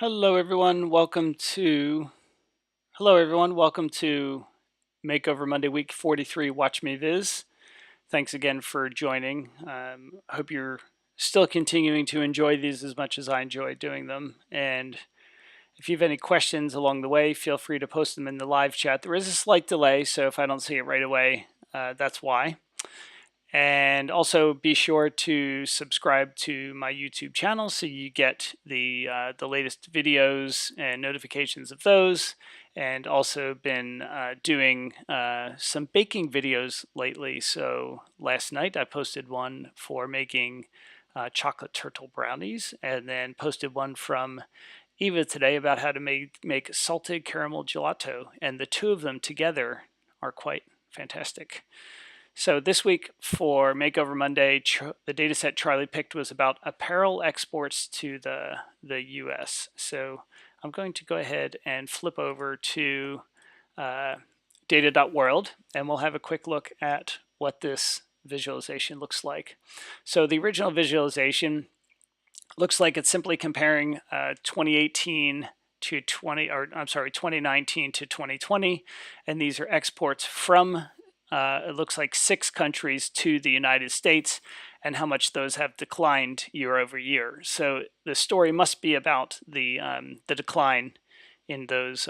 Hello everyone, welcome to Hello everyone, welcome to Makeover Monday week 43 Watch Me Viz. Thanks again for joining. I hope you're still continuing to enjoy these as much as I enjoy doing them. And if you have any questions along the way, feel free to post them in the live chat. There is a slight delay, so if I don't see it right away, that's why. And also be sure to subscribe to my YouTube channel so you get the latest videos and notifications of those. And also been doing some baking videos lately. So last night I posted one for making chocolate turtle brownies, and then posted one from Eva today about how to make salted caramel gelato. And the two of them together are quite fantastic. So this week for Makeover Monday, the data set Charlie picked was about apparel exports to the US. So I'm going to go ahead and flip over to data.world, and we'll have a quick look at what this visualization looks like. So the original visualization looks like it's simply comparing 2018 to 2019 to 2020, and these are exports from it looks like 6 countries to the United States, and how much those have declined year over year. So the story must be about the decline in those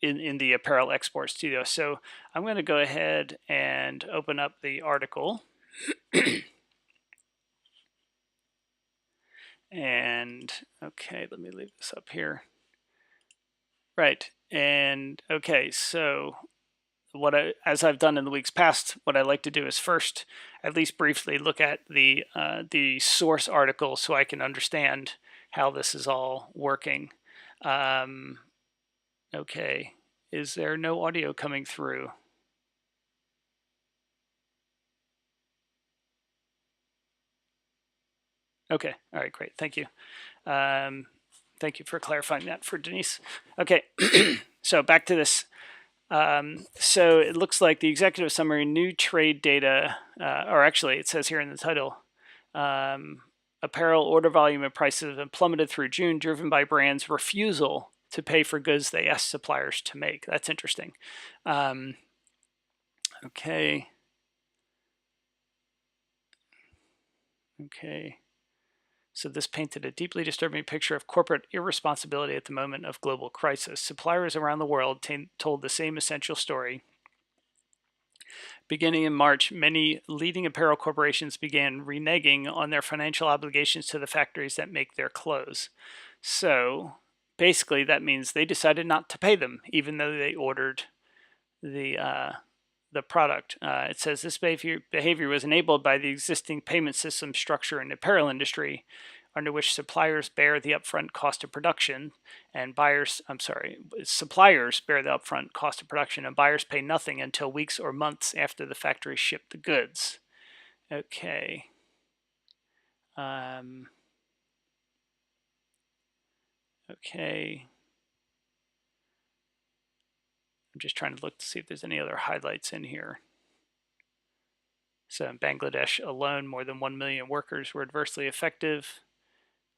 in the apparel exports to us. So I'm going to go ahead and open up the article. And okay, let me leave this up here. Right, and okay, so as I've done in the weeks past, what I like to do is first, at least briefly, look at the source article so I can understand how this is all working. Okay, is there no audio coming through? Okay, all right, great, thank you. Thank you for clarifying that for Denise. Okay, so back to this. So it looks like the executive summary, new trade data, or actually it says here in the title, apparel order volume and prices have plummeted through June, driven by brands' refusal to pay for goods they asked suppliers to make. That's interesting. Okay. Okay. So this painted a deeply disturbing picture of corporate irresponsibility at the moment of global crisis. Suppliers around the world told the same essential story. Beginning in March, many leading apparel corporations began reneging on their financial obligations to the factories that make their clothes. So basically, that means they decided not to pay them, even though they ordered the product. It says this behavior was enabled by the existing payment system structure in the apparel industry, under which suppliers bear the upfront cost of production and suppliers bear the upfront cost of production and buyers pay nothing until weeks or months after the factory shipped the goods. Okay. Okay. I'm just trying to look to see if there's any other highlights in here. So in Bangladesh alone, more than 1 million workers were adversely affected,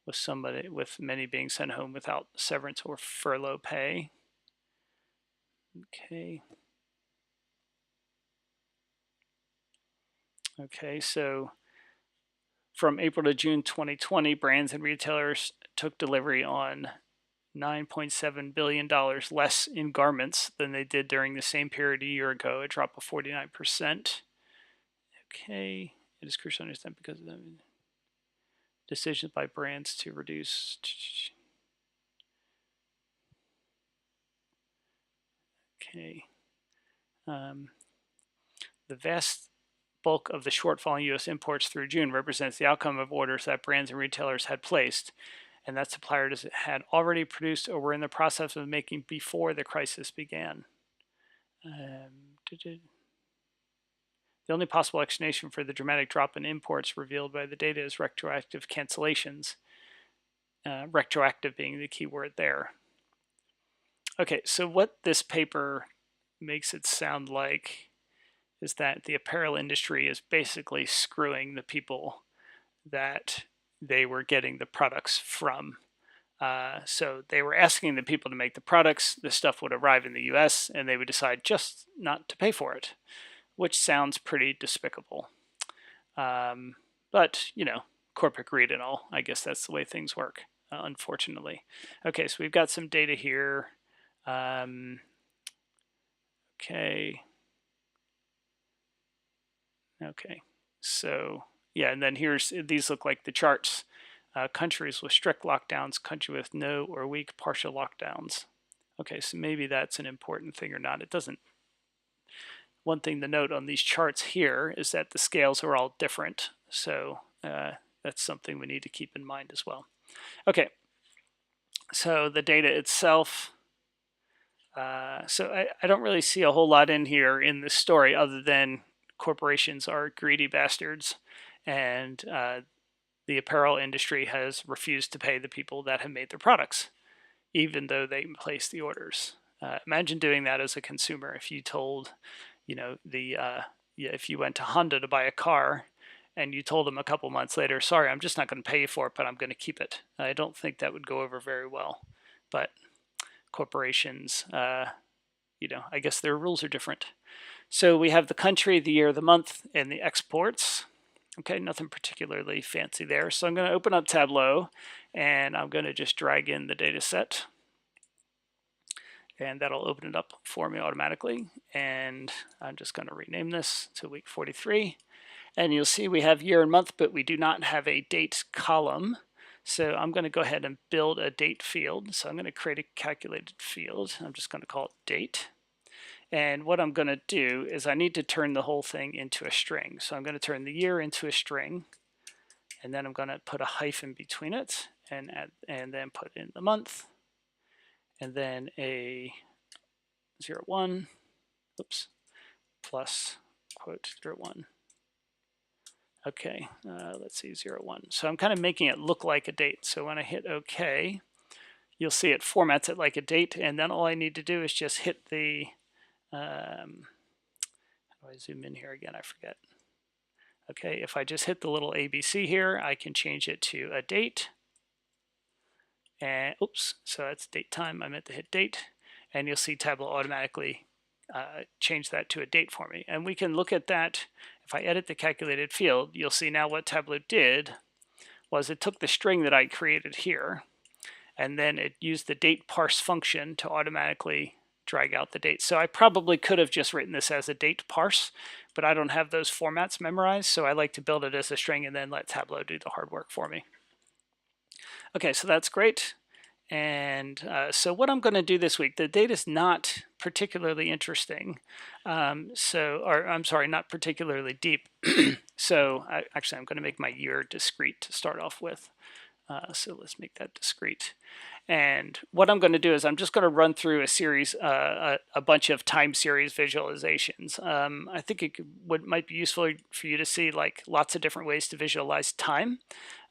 with many being sent home without severance or furlough pay. Okay. Okay, so from April to June 2020, brands and retailers took delivery on $9.7 billion less in garments than they did during the same period a year ago, a drop of 49%. Okay, it is crucial to understand because of the decisions by brands to reduce. Okay. The vast bulk of the shortfall in U.S. imports through June represents the outcome of orders that brands and retailers had placed and that suppliers had already produced or were in the process of making before the crisis began. The only possible explanation for the dramatic drop in imports revealed by the data is retroactive cancellations, retroactive being the key word there. Okay, so what this paper makes it sound like is that the apparel industry is basically screwing the people that they were getting the products from. So they were asking the people to make the products. The stuff would arrive in the US and they would decide just not to pay for it, which sounds pretty despicable. But, corporate greed and all, I guess that's the way things work, unfortunately. Okay, so we've got some data here. Okay. Okay, so yeah, and then these look like the charts. Countries with strict lockdowns, country with no or weak partial lockdowns. Okay, so maybe that's an important thing or not. It doesn't. One thing to note on these charts here is that the scales are all different. So that's something we need to keep in mind as well. Okay, so the data itself. So I don't really see a whole lot in here in this story other than corporations are greedy bastards, and the apparel industry has refused to pay the people that have made their products, even though they placed the orders. Imagine doing that as a consumer. If you told, if you went to Honda to buy a car, and you told them a couple months later, sorry, I'm just not going to pay you for it, but I'm going to keep it. I don't think that would go over very well. But corporations, I guess their rules are different. So we have the country, the year, the month, and the exports. Okay, nothing particularly fancy there. So I'm going to open up Tableau, and I'm going to just drag in the data set. And that'll open it up for me automatically. And I'm just going to rename this to week 43. And you'll see we have year and month, but we do not have a date column. So I'm going to go ahead and build a date field. So I'm going to create a calculated field. I'm just going to call it date. And what I'm going to do is I need to turn the whole thing into a string. So I'm going to turn the year into a string. And then I'm going to put a hyphen between it and then put in the month. And then a 01, oops, plus quote 01. Okay, let's see, 01. So I'm kind of making it look like a date. So when I hit OK, you'll see it formats it like a date. And then all I need to do is just hit the, how do I zoom in here again? I forget. Okay, if I just hit the little ABC here, I can change it to a date. And oops, so that's date time. I meant to hit date. And you'll see Tableau automatically change that to a date for me. And we can look at that. If I edit the calculated field, you'll see now what Tableau did was it took the string that I created here, and then it used the date parse function to automatically drag out the date. So I probably could have just written this as a date parse, but I don't have those formats memorized, so I like to build it as a string and then let Tableau do the hard work for me. Okay, so that's great. And so what I'm going to do this week, the data is not particularly interesting. I'm sorry, not particularly deep. So actually, I'm going to make my year discrete to start off with. So let's make that discrete. And what I'm going to do is I'm just going to run through a series, a bunch of time series visualizations. I think it might be useful for you to see like lots of different ways to visualize time,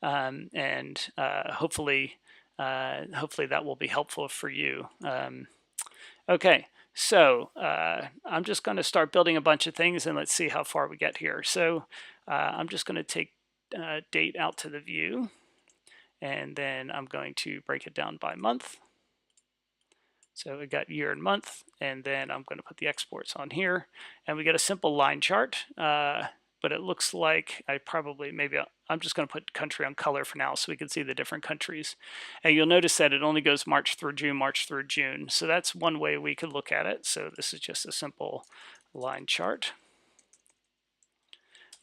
and hopefully that will be helpful for you. Okay, so I'm just going to start building a bunch of things, and let's see how far we get here. So I'm just going to take date out to the view, and then I'm going to break it down by month. So we got year and month, and then I'm going to put the exports on here, and we get a simple line chart. But it looks like I'm just going to put country on color for now so we can see the different countries. And you'll notice that it only goes March through June. So that's one way we could look at it. So this is just a simple line chart.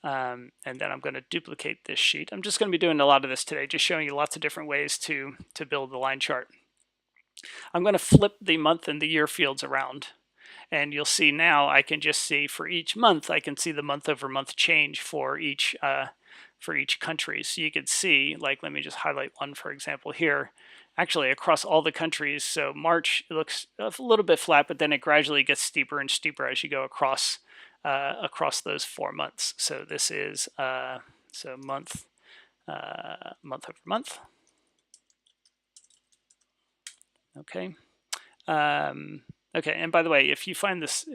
And then I'm going to duplicate this sheet. I'm just going to be doing a lot of this today, just showing you lots of different ways to build the line chart. I'm going to flip the month and the year fields around. And you'll see now I can just see for each month, I can see the month over month change for each country. So you can see, like, let me just highlight one, for example, here. Actually, across all the countries, so March, it looks a little bit flat, but then it gradually gets steeper and steeper as you go across those 4 months. So this is month over month. Okay. Okay, and by the way, if you find this,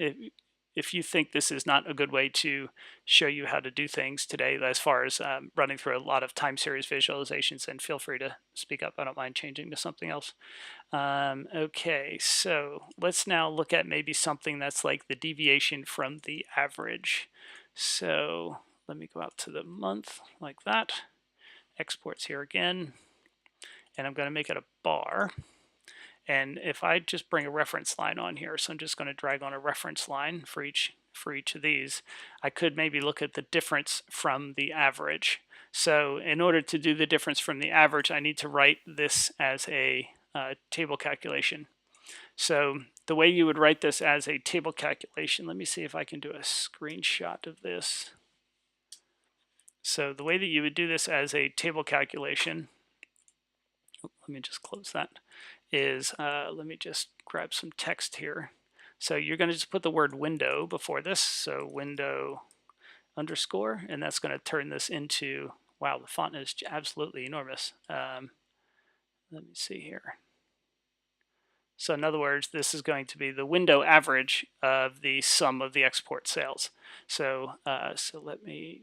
if you think this is not a good way to show you how to do things today, as far as running through a lot of time series visualizations, then feel free to speak up. I don't mind changing to something else. Okay, so let's now look at maybe something that's like the deviation from the average. So let me go out to the month like that. Exports here again, and I'm going to make it a bar. And if I just bring a reference line on here, so I'm just going to drag on a reference line for each of these, I could maybe look at the difference from the average. So in order to do the difference from the average, I need to write this as a table calculation. So the way you would write this as a table calculation, let me see if I can do a screenshot of this. So the way that you would do this as a table calculation, let me just close that, is let me just grab some text here. So you're going to just put the word window before this, so window underscore, and that's going to turn this into, wow, the font is absolutely enormous. Let me see here. So in other words, this is going to be the window average of the sum of the export sales. So so let me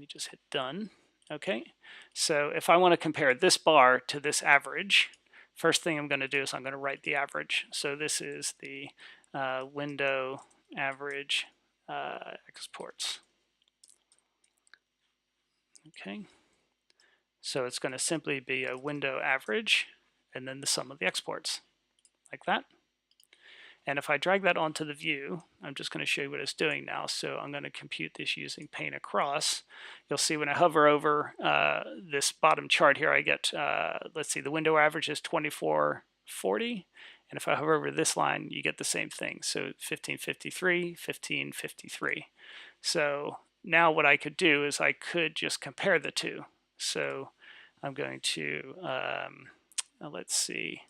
just hit done. Okay, so if I want to compare this bar to this average, first thing I'm going to do is I'm going to write the average. So this is the window average exports. Okay, so it's going to simply be a window average and then the sum of the exports, like that. And if I drag that onto the view, I'm just going to show you what it's doing now. So I'm going to compute this using pane across. You'll see when I hover over this bottom chart here, I get, let's see, the window average is 2440. And if I hover over this line, you get the same thing. So 1553, 1553. So now what I could do is I could just compare the two. So I'm going to, let's see,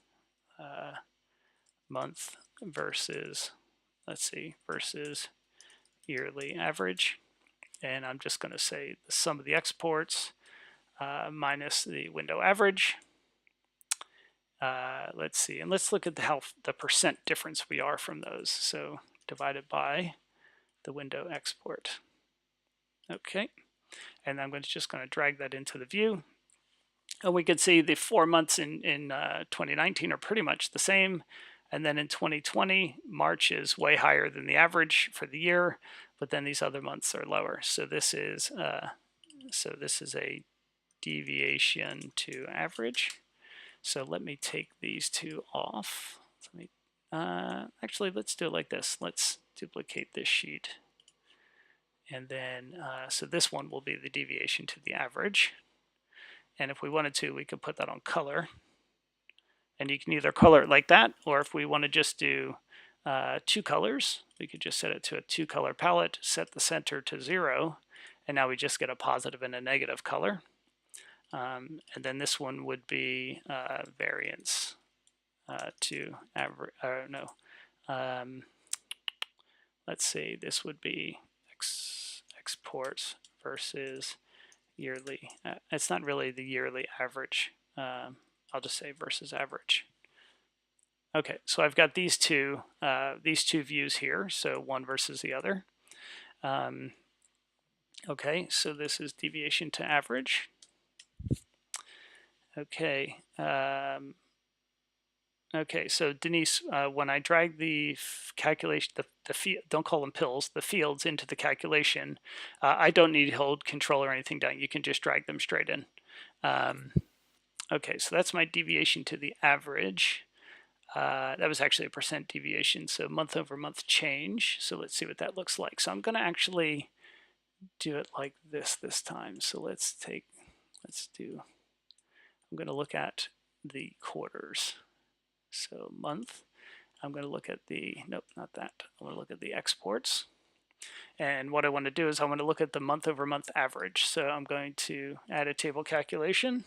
month versus, let's see, versus yearly average. And I'm just going to say the sum of the exports minus the window average. Let's see, and let's look at how the percent difference we are from those. So divided by the window export. Okay, and I'm just going to drag that into the view. And we can see the 4 months in 2019 are pretty much the same. And then in 2020, March is way higher than the average for the year, but then these other months are lower. So this is a deviation to average. So let me take these two off. Let me, actually, let's do it like this. Let's duplicate this sheet. And then, so this one will be the deviation to the average. And if we wanted to, we could put that on color. And you can either color it like that, or if we want to just do 2 colors, we could just set it to a 2-color palette, set the center to 0, and now we just get a positive and a negative color. And then this one would be variance to average, let's see, this would be exports versus yearly. It's not really the yearly average. I'll just say versus average. Okay, so I've got these two views here, so one versus the other. Okay, so this is deviation to average. Okay, okay, so Denise, when I drag the calculation, don't call them pills, the fields into the calculation, I don't need to hold control or anything down. You can just drag them straight in. Okay, so that's my deviation to the average. That was actually a percent deviation, so month over month change. So let's see what that looks like. So I'm going to actually do it like this time. So I'm going to look at the quarters. So month, I'm going to look at nope, not that. I want to look at the exports. And what I want to do is I want to look at the month over month average. So I'm going to add a table calculation.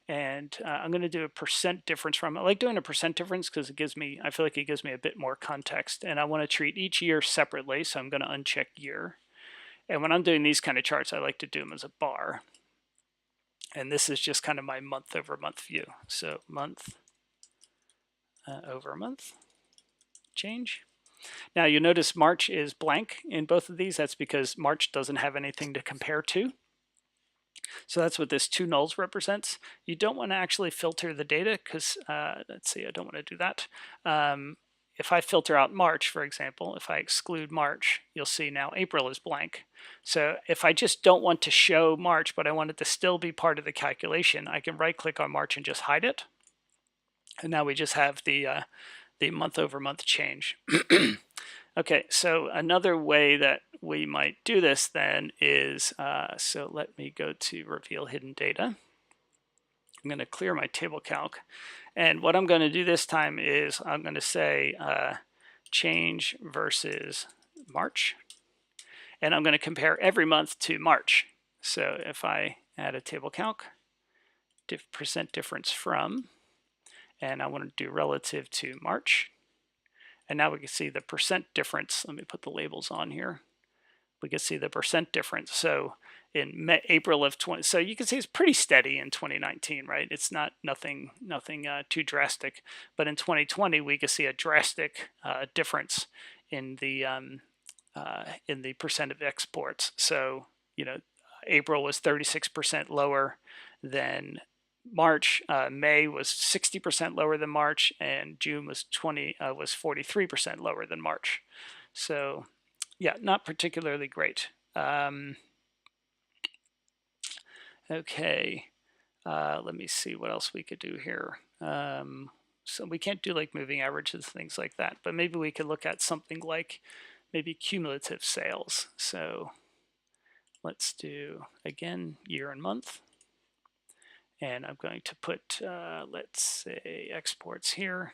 And I'm going to do a percent difference from it. I like doing a percent difference because I feel like it gives me a bit more context. And I want to treat each year separately, so I'm going to uncheck year. And when I'm doing these kind of charts, I like to do them as a bar. And this is just kind of my month over month view. So month over month change. Now you'll notice March is blank in both of these. That's because March doesn't have anything to compare to. So that's what this two nulls represents. You don't want to actually filter the data because, let's see, I don't want to do that. If I filter out March, for example, if I exclude March, you'll see now April is blank. So if I just don't want to show March, but I want it to still be part of the calculation, I can right click on March and just hide it. And now we just have the month over month change. Okay, so another way that we might do this then is, so let me go to reveal hidden data. I'm going to clear my table calc. And what I'm going to do this time is I'm going to say change versus March. And I'm going to compare every month to March. So if I add a table calc, percent difference from, and I want to do relative to March. And now we can see the percent difference. Let me put the labels on here. We can see the percent difference. So in April of 20, so you can see it's pretty steady in 2019, right? It's nothing too drastic. But in 2020, we can see a drastic difference in the percent of exports. So April was 36% lower than March. May was 60% lower than March, and June was 43% lower than March. So yeah, not particularly great. Okay, let me see what else we could do here. So we can't do like moving averages, things like that, but maybe we could look at something like maybe cumulative sales. So let's do, again, year and month. And I'm going to put, let's say, exports here.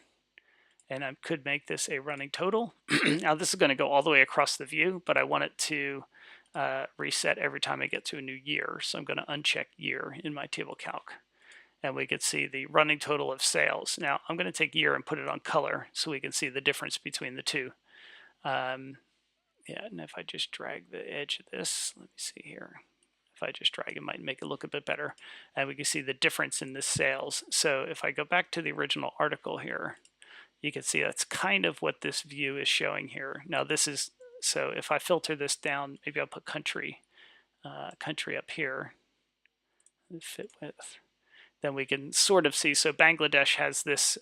And I could make this a running total. Now this is going to go all the way across the view, but I want it to reset every time I get to a new year. So I'm going to uncheck year in my table calc. And we could see the running total of sales. Now I'm going to take year and put it on color so we can see the difference between the two. Yeah, and if I just drag the edge of this, let me see here. If I just drag it, might make it look a bit better. And we can see the difference in the sales. So if I go back to the original article here, you can see that's kind of what this view is showing here. Now this is, so if I filter this down, maybe I'll put country up here, fit with, then we can sort of see, so Bangladesh has this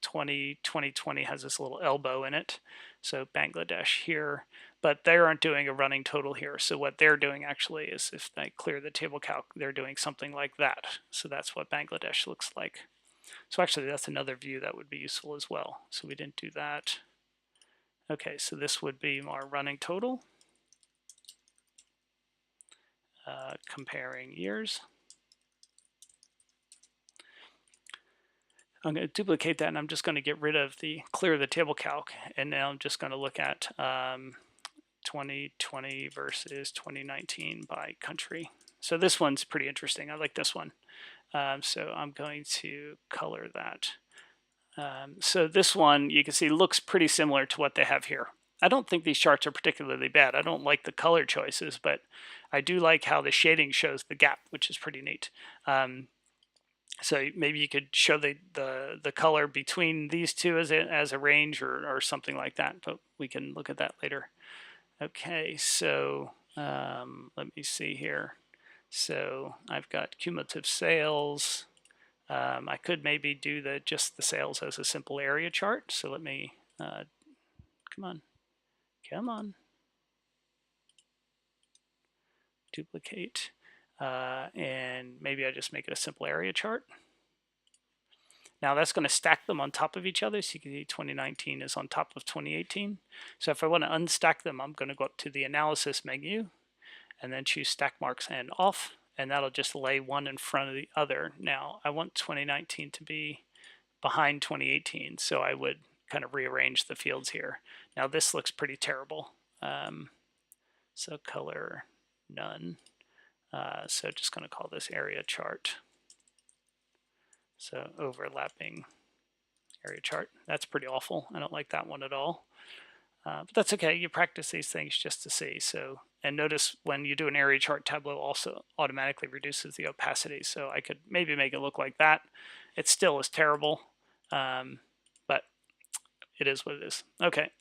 2020 has this little elbow in it. So Bangladesh here, but they aren't doing a running total here. So what they're doing actually is, if I clear the table calc, they're doing something like that. So that's what Bangladesh looks like. So actually that's another view that would be useful as well. So we didn't do that. Okay, so this would be our running total. Comparing years. I'm going to duplicate that, and I'm just going to get rid of clear the table calc, and now I'm just going to look at 2020 versus 2019 by country. So this one's pretty interesting. I like this one. So I'm going to color that. So this one, you can see, looks pretty similar to what they have here. I don't think these charts are particularly bad. I don't like the color choices, but I do like how the shading shows the gap, which is pretty neat. So maybe you could show the color between these two as a range or something like that, but we can look at that later. Okay, so let me see here. So I've got cumulative sales. I could maybe do just the sales as a simple area chart. So let me, come on, duplicate. And maybe I just make it a simple area chart. Now that's going to stack them on top of each other. So you can see 2019 is on top of 2018. So if I want to unstack them, I'm going to go up to the analysis menu and then choose stack marks and off. And that'll just lay one in front of the other. Now I want 2019 to be behind 2018. So I would kind of rearrange the fields here. Now this looks pretty terrible. So color none. So just going to call this area chart. So overlapping area chart. That's pretty awful. I don't like that one at all. But that's okay. You practice these things just to see. So, and notice when you do an area chart, Tableau also automatically reduces the opacity. So I could maybe make it look like that. It still is terrible, but it is what it is. Okay.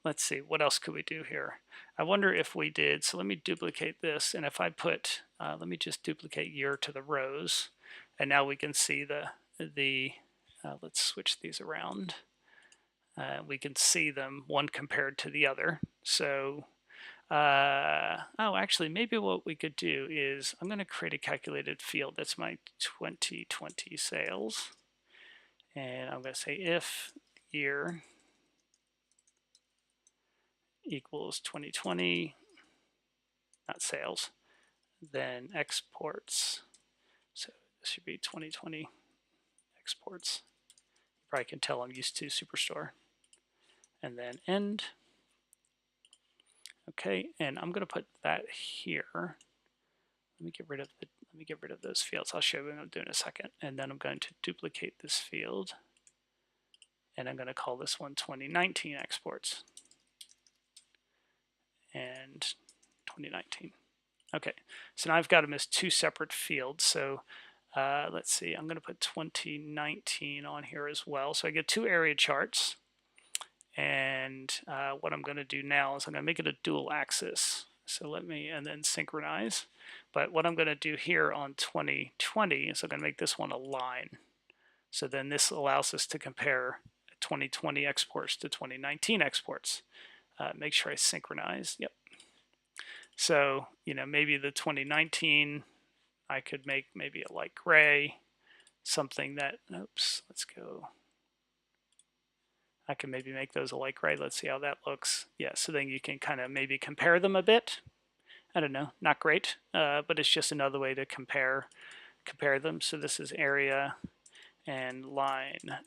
Let's see, what else could we do here? I wonder if we did, so let me duplicate this, and if I put, let me just duplicate year to the rows, and now we can see let's switch these around. We can see them one compared to the other. So, oh, actually, maybe what we could do is I'm going to create a calculated field. That's my 2020 sales. And I'm going to say if year equals 2020, not sales, then exports. So this should be 2020 exports. You probably can tell I'm used to Superstore. And then end. Okay, and I'm going to put that here. Let me get rid of those fields. I'll show you what I'm doing in a second. And then I'm going to duplicate this field, and I'm going to call this one 2019 exports and 2019. Okay, so now I've got them as two separate fields. So let's see, I'm going to put 2019 on here as well. So I get two area charts. And what I'm going to do now is I'm going to make it a dual axis. So and then synchronize. But what I'm going to do here on 2020 is I'm going to make this one a line. So then this allows us to compare 2020 exports to 2019 exports. Make sure I synchronize. Yep. So, maybe the 2019, I could make maybe a light gray, something that, oops, let's go. I can maybe make those a light gray. Let's see how that looks. Yeah, so then you can kind of maybe compare them a bit. I don't know, not great, but it's just another way to compare them. So this is area and line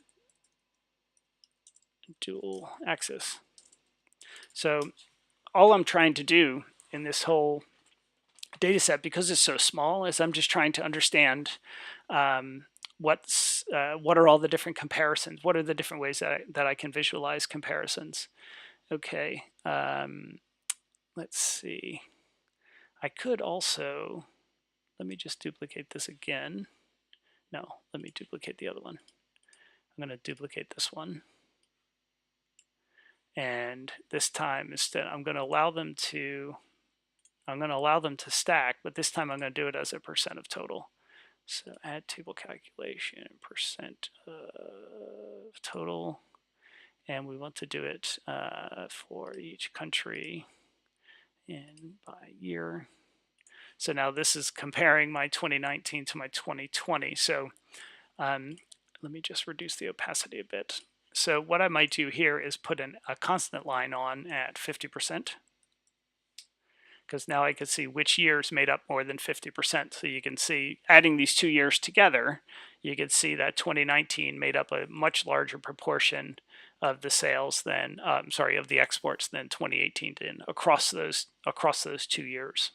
dual axis. So all I'm trying to do in this whole data set, because it's so small, is I'm just trying to understand what are all the different comparisons? What are the different ways that I can visualize comparisons? Okay, let's see. I could also, let me just duplicate this again. No, let me duplicate the other one. I'm going to duplicate this one. And this time, instead, I'm going to allow them to stack, but this time I'm going to do it as a percent of total. So add table calculation, percent of total, and we want to do it for each country and by year. So now this is comparing my 2019 to my 2020. So let me just reduce the opacity a bit. So what I might do here is put a constant line on at 50%. Because now I can see which years made up more than 50%. So you can see, adding these 2 years together, you can see that 2019 made up a much larger proportion of the sales than, of the exports than 2018 did across those 2 years.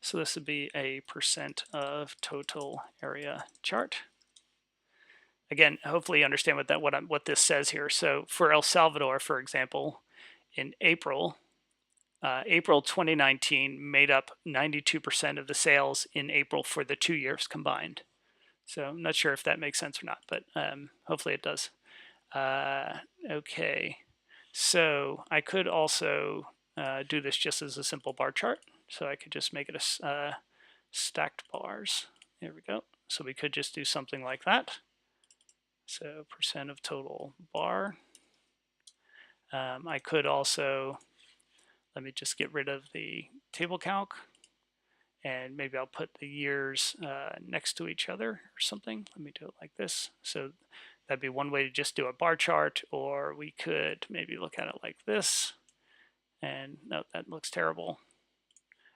So this would be a percent of total area chart. Again, hopefully you understand what this says here. So for El Salvador, for example, in April 2019 made up 92% of the sales in April for the 2 years combined. So I'm not sure if that makes sense or not, but hopefully it does. Okay, so I could also do this just as a simple bar chart. So I could just make it a stacked bars. There we go. So we could just do something like that. So percent of total bar. I could also, let me just get rid of the table calc, and maybe I'll put the years next to each other or something. Let me do it like this. So that'd be one way to just do a bar chart, or we could maybe look at it like this. And no, that looks terrible.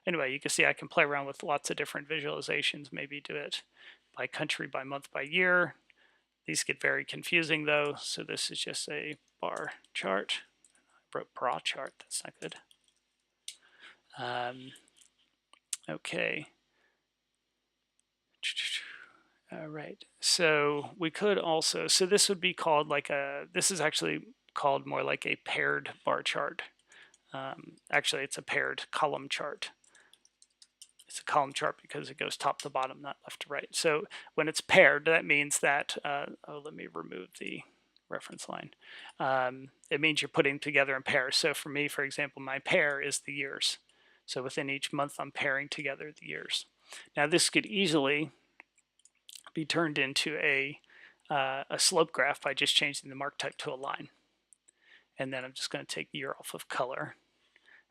Anyway, you can see I can play around with lots of different visualizations, maybe do it by country, by month, by year. These get very confusing though, so this is just a bar chart. I wrote bra chart, that's not good. Okay. All right, so we could also, so this would be called like this is actually called more like a paired bar chart. Actually, it's a paired column chart. it's a column chart because it goes top to bottom, not left to right. So when it's paired, that means that, let me remove the reference line. It means you're putting together in pairs. So for me, for example, my pair is the years. So within each month, I'm pairing together the years. Now this could easily be turned into a slope graph by just changing the mark type to a line. And then I'm just going to take year off of color.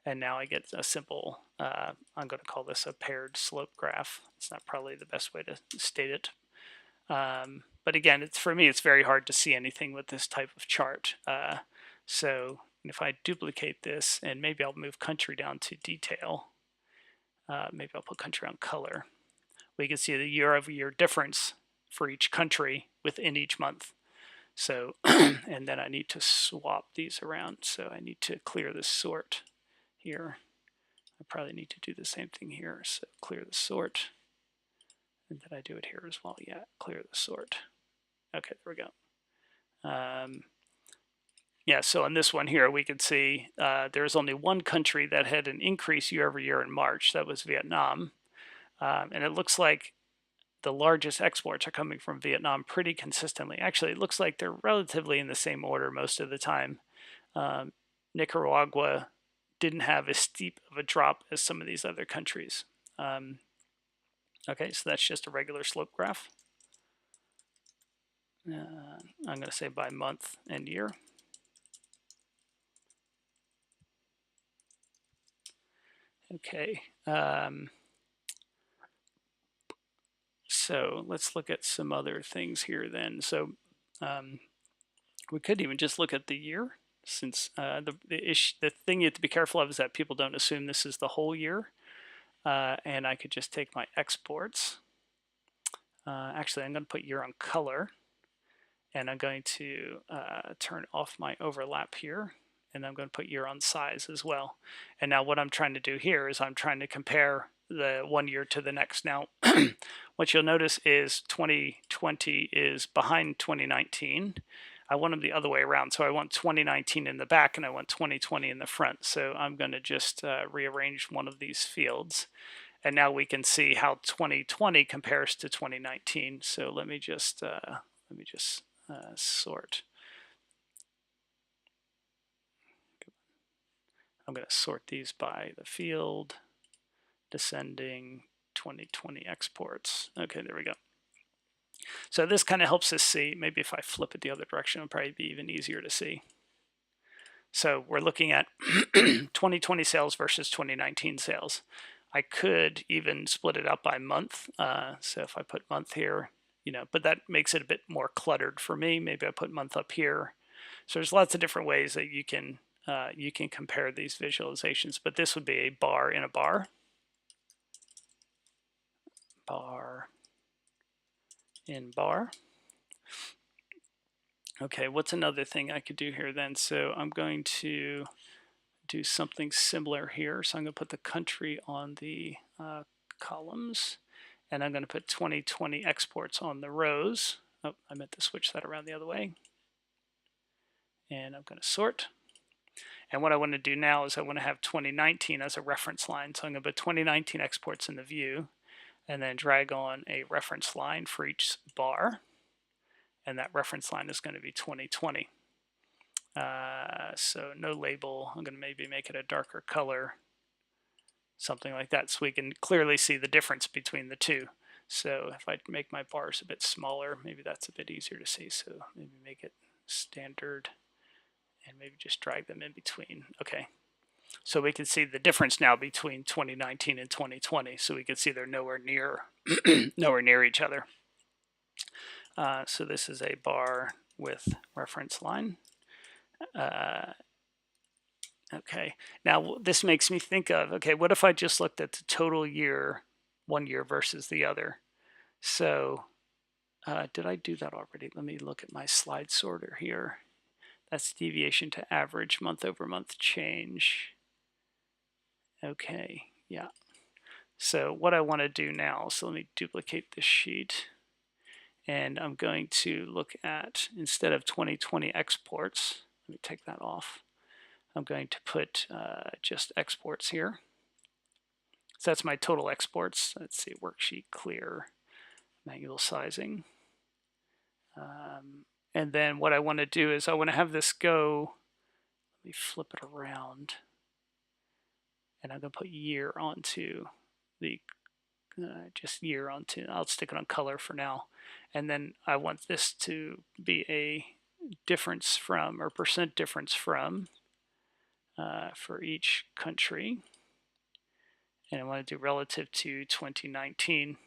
And now I get a simple, I'm going to call this a paired slope graph. It's not probably the best way to state it. But again, for me, it's very hard to see anything with this type of chart. So if I duplicate this, and maybe I'll move country down to detail, maybe I'll put country on color, we can see the year-over-year difference for each country within each month. So, and then I need to swap these around. So I need to clear this sort here. I probably need to do the same thing here. So clear the sort. And then I do it here as well. Yeah, clear the sort. Okay, there we go. Yeah, so on this one here, we can see there's only one country that had an increase year over year in March. That was Vietnam. And it looks like the largest exports are coming from Vietnam pretty consistently. Actually, it looks like they're relatively in the same order most of the time. Nicaragua didn't have as steep of a drop as some of these other countries. Okay, so that's just a regular slope graph. I'm going to say by month and year. Okay. So let's look at some other things here then. So we could even just look at the year, since the thing you have to be careful of is that people don't assume this is the whole year. And I could just take my exports. Actually, I'm going to put year on color. And I'm going to turn off my overlap here. And I'm going to put year on size as well. And now what I'm trying to do here is I'm trying to compare the one year to the next. Now, what you'll notice is 2020 is behind 2019. I want them the other way around. So I want 2019 in the back and I want 2020 in the front. So I'm going to just rearrange one of these fields. And now we can see how 2020 compares to 2019. So let me just sort. I'm going to sort these by the field, descending, 2020 exports. Okay, there we go. So this kind of helps us see, maybe if I flip it the other direction, it'll probably be even easier to see. So we're looking at 2020 sales versus 2019 sales. I could even split it out by month. So if I put month here, but that makes it a bit more cluttered for me. Maybe I put month up here. So there's lots of different ways that you can compare these visualizations, but this would be a bar in a bar. Bar in bar. Okay, what's another thing I could do here then? So I'm going to do something similar here. So I'm going to put the country on the columns, and I'm going to put 2020 exports on the rows. Oh, I meant to switch that around the other way. And I'm going to sort. And what I want to do now is I want to have 2019 as a reference line. So I'm going to put 2019 exports in the view and then drag on a reference line for each bar. And that reference line is going to be 2020. So no label. I'm going to maybe make it a darker color, something like that, so we can clearly see the difference between the two. So if I make my bars a bit smaller, maybe that's a bit easier to see. So maybe make it standard and maybe just drag them in between. Okay. So we can see the difference now between 2019 and 2020. So we can see they're nowhere near nowhere near each other. So this is a bar with reference line. Okay, now this makes me think of, okay, what if I just looked at the total year, one year versus the other? So did I do that already? Let me look at my slide sorter here. That's deviation to average, month over month change. Okay, yeah. So what I want to do now, so let me duplicate this sheet. And I'm going to look at, instead of 2020 exports, let me take that off. I'm going to put just exports here. So that's my total exports. Let's see, worksheet clear, manual sizing. And then what I want to do is I want to have this go, let me flip it around, and I'm going to put year onto the, just year onto, I'll stick it on color for now. And then I want this to be a difference from, or percent difference from, for each country. And I want to do relative to 2019.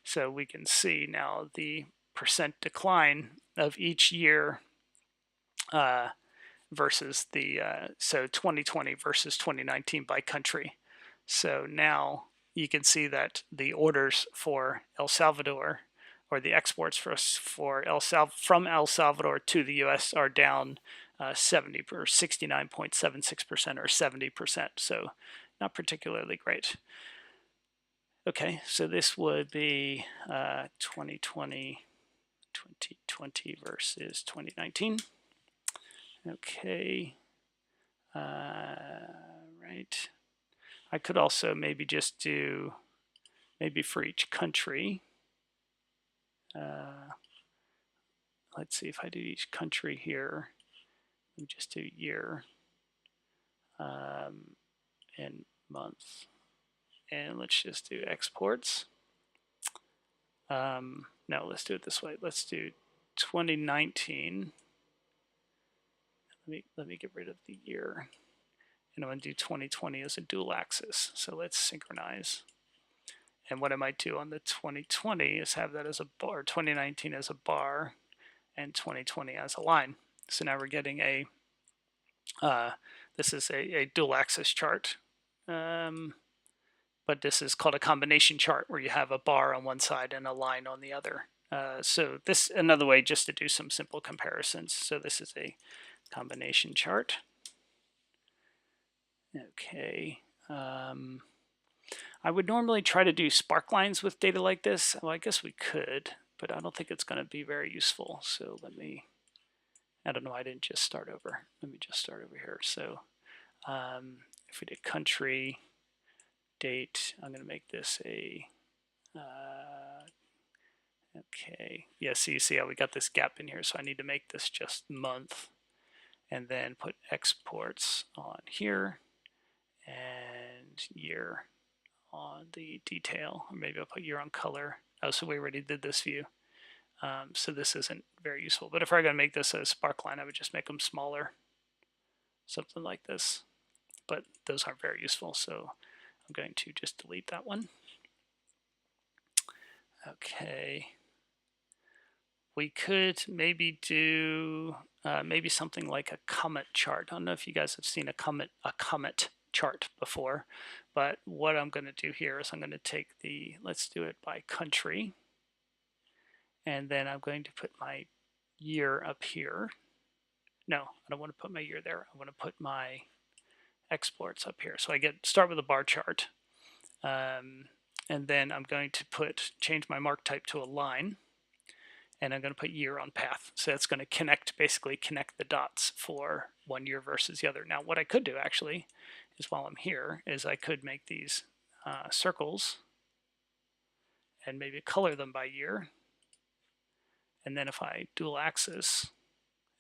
So we can see now the percent decline of each year versus the, so 2020 versus 2019 by country. So now you can see that the orders for El Salvador, or the exports for from El Salvador to the U.S. are down 70 or 69.76% or 70%. So not particularly great. Okay, so this would be 2020 versus 2019. Okay, right. I could also maybe just do, maybe for each country, let's see if I do each country here, let me just do year and month. And let's just do exports. No, let's do it this way. Let's do 2019. Let me get rid of the year. And I'm going to do 2020 as a dual axis. So let's synchronize. And what I might do on the 2020 is have that as a bar, 2019 as a bar, and 2020 as a line. So now we're getting a, this is a dual axis chart. But this is called a combination chart, where you have a bar on one side and a line on the other. So this another way just to do some simple comparisons. So this is a combination chart. Okay. I would normally try to do spark lines with data like this. Well, I guess we could, but I don't think it's going to be very useful. So let me, I don't know, I didn't just start over. Let me just start over here. So if we did country, date, I'm going to make this a, okay, yeah, so you see how we got this gap in here, so I need to make this just month, and then put exports on here, and year on the detail, or maybe I'll put year on color. Oh, so we already did this view. So this isn't very useful, but if I were going to make this a spark line, I would just make them smaller, something like this, but those aren't very useful, so I'm going to just delete that one. Okay. We could maybe do maybe something like a comet chart. I don't know if you guys have seen a comet chart before, but what I'm going to do here is I'm going to take the, let's do it by country, and then I'm going to put my year up here. No, I don't want to put my year there. I want to put my exports up here. So I start with a bar chart, and then I'm going to change my mark type to a line, and I'm going to put year on path. So that's going to basically connect the dots for one year versus the other. Now what I could do actually is, while I'm here, is I could make these circles and maybe color them by year. And then if I dual axis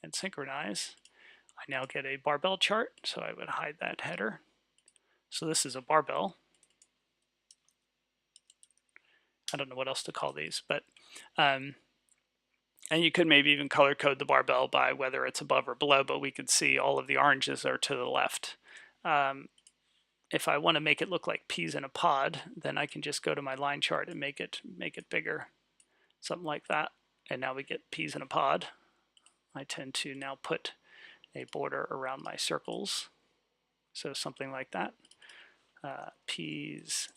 and synchronize, I now get a barbell chart. So I would hide that header. So this is a barbell. I don't know what else to call these, but and you could maybe even color code the barbell by whether it's above or below, but we could see all of the oranges are to the left. If I want to make it look like peas in a pod, then I can just go to my line chart and make it bigger, something like that. And now we get peas in a pod. I tend to now put a border around my circles, so something like that. Peas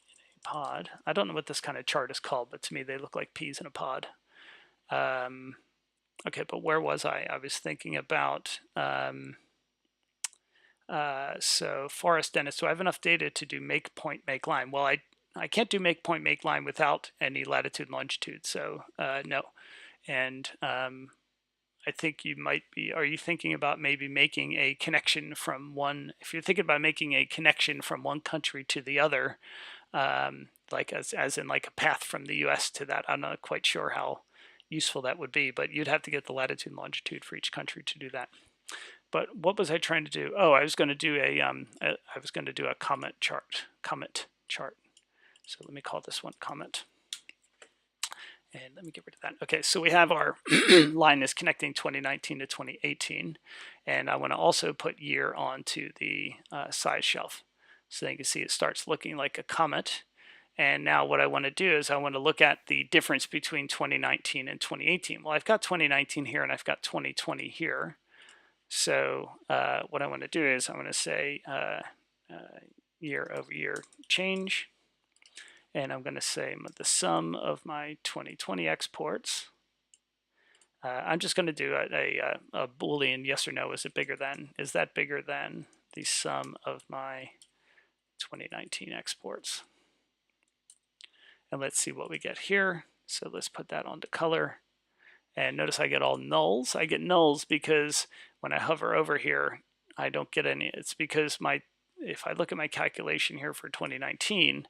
in a pod. I don't know what this kind of chart is called, but to me they look like peas in a pod. Okay, but where was I? I was thinking about, so forest dentist. Do I have enough data to do make point, make line? Well, I can't do make point, make line without any latitude and longitude, so no. And I I think you might be, are you thinking about maybe making a connection from one, if you're thinking about making a connection from one country to the other, like as in like a path from the US to that, I'm not quite sure how useful that would be, but you'd have to get the latitude and longitude for each country to do that. But what was I trying to do? Oh, I was going to do I was going to do a comment chart. So let me call this one comment. And let me get rid of that. Okay, so we have our line is connecting 2019 to 2018. And I want to also put year onto the size shelf. So you can see it starts looking like a comment. And now what I want to do is I want to look at the difference between 2019 and 2018. Well, I've got 2019 here and I've got 2020 here. So what I want to do is I want to say year over year change. And I'm going to say the sum of my 2020 exports. I'm just going to do a Boolean yes or no. Is it bigger than? Is that bigger than the sum of my 2019 exports? And let's see what we get here. So let's put that onto color. And notice I get all nulls. I get nulls because when I hover over here, I don't get any. It's because if I look at my calculation here for 2019,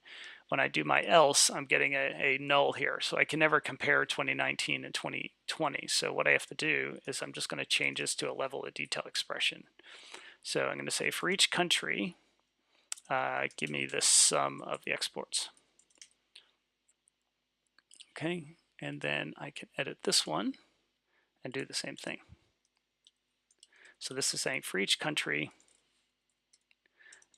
when I do my else, I'm getting a null here. So I can never compare 2019 and 2020. So what I have to do is I'm just going to change this to a level of detail expression. So I'm going to say for each country, give me the sum of the exports. Okay, and then I can edit this one and do the same thing. So this is saying for each country,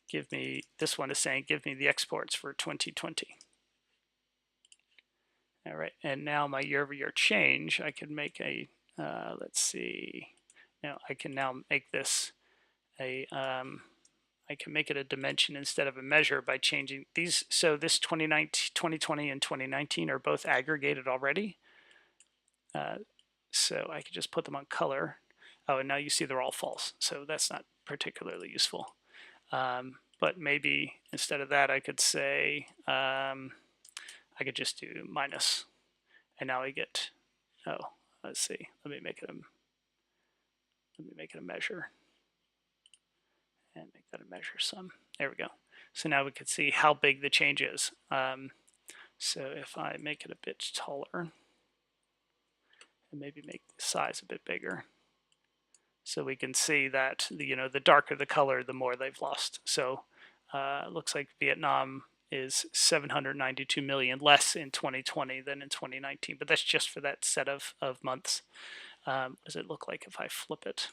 give me, this one is saying give me the exports for 2020. All right, and now my year-over-year change, I can make a, let's see, now I can now make this a, I can make it a dimension instead of a measure by changing these. So this 2020 and 2019 are both aggregated already. So I could just put them on color. Oh, and now you see they're all false. So that's not particularly useful. But maybe instead of that, I could say, I could just do minus. And now I get, oh, let's see. Let me make it a measure. And make that a measure sum. There we go. So now we can see how big the change is. So if I make it a bit taller, and maybe make the size a bit bigger, so we can see that the darker the color, the more they've lost. So it looks like Vietnam is 792 million less in 2020 than in 2019, but that's just for that set of months. What does it look like if I flip it?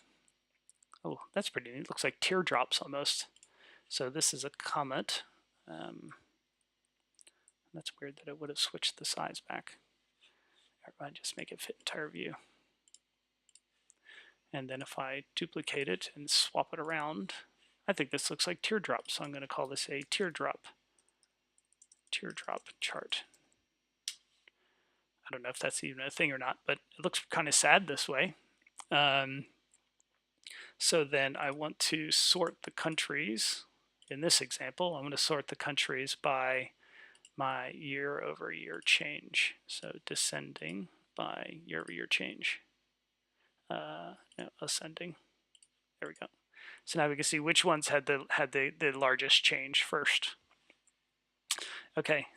Oh, that's pretty neat. It looks like teardrops almost. So this is a comment. That's weird that it would have switched the size back. I just make it fit entire view. And then if I duplicate it and swap it around, I think this looks like teardrops. So I'm going to call this a teardrop chart. I don't know if that's even a thing or not, but it looks kind of sad this way. So then I want to sort the countries. In this example, I'm going to sort the countries by my year-over-year change. So descending by year-over-year change. No, ascending. There we go. So now we can see which ones had the largest change first. Okay,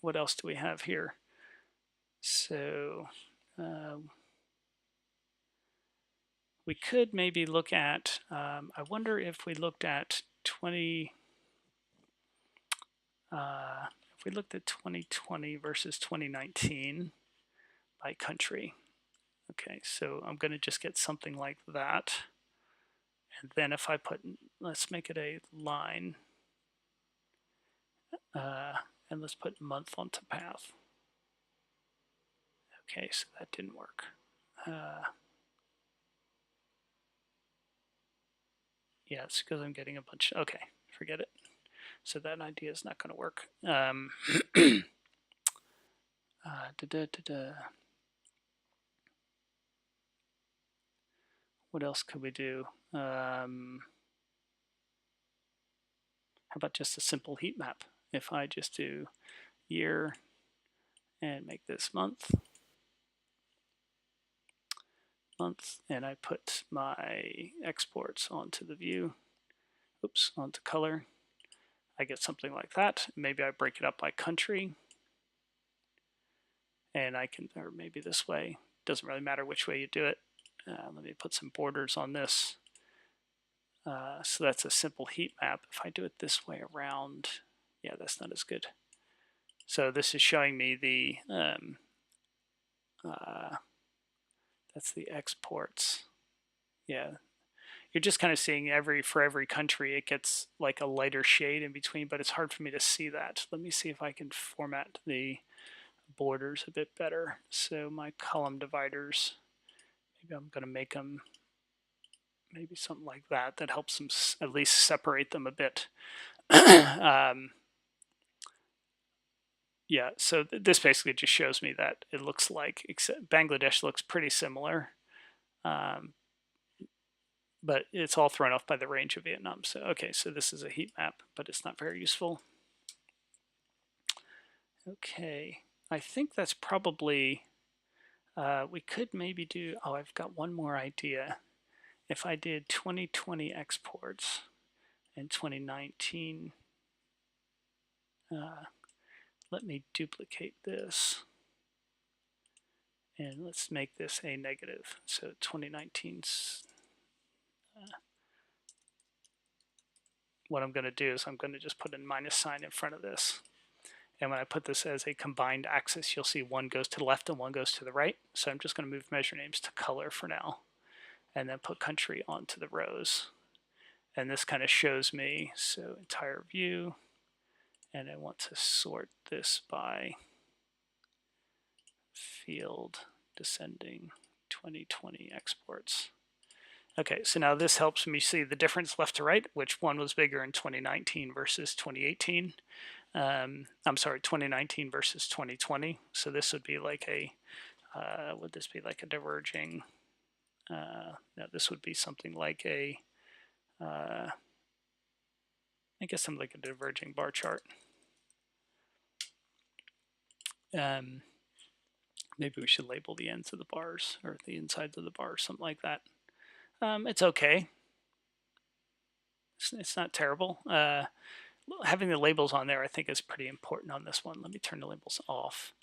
what else do we have here? So we could maybe look at, I wonder if we looked at 2020 versus 2019 by country. Okay, so I'm going to just get something like that. And then if I put, let's make it a line, and let's put month onto path. Okay, so that didn't work. Yeah, it's because I'm getting a bunch. Okay, forget it. So that idea is not going to work. What else could we do? How about just a simple heat map? If I just do year and make this month. month, and I put my exports onto the view, onto color. I get something like that. Maybe I break it up by country, and I can, or maybe this way, doesn't really matter which way you do it. Let me put some borders on this. So that's a simple heat map. If I do it this way around, yeah, that's not as good. So this is showing me the, that's the exports. Yeah, you're just kind of seeing for every country, it gets like a lighter shade in between, but it's hard for me to see that. Let me see if I can format the borders a bit better. So my column dividers, maybe I'm going to make them maybe something like that. That helps them at least separate them a bit. Yeah, so this basically just shows me that it looks like, except Bangladesh looks pretty similar, but it's all thrown off by the range of Vietnam. So, okay, so this is a heat map, but it's not very useful. Okay, I think that's probably, we could maybe do, oh, I've got one more idea. If I did 2020 exports and 2019, let me duplicate this. And let's make this a negative. So 2019's, what I'm going to do is I'm going to just put a minus sign in front of this. And when I put this as a combined axis, you'll see one goes to the left and one goes to the right. So I'm just going to move measure names to color for now, and then put country onto the rows. And this kind of shows me, so entire view, and I want to sort this by field descending 2020 exports. Okay, so now this helps me see the difference left to right, which one was bigger in 2019 versus 2018. I'm sorry, 2019 versus 2020. So this would be like a, would this be like a diverging, no, this would be something like a, I guess something like a diverging bar chart. Maybe we should label the ends of the bars or the insides of the bars, something like that. It's okay. It's not terrible. Having the labels on there, I think, is pretty important on this one. Let me turn the labels off,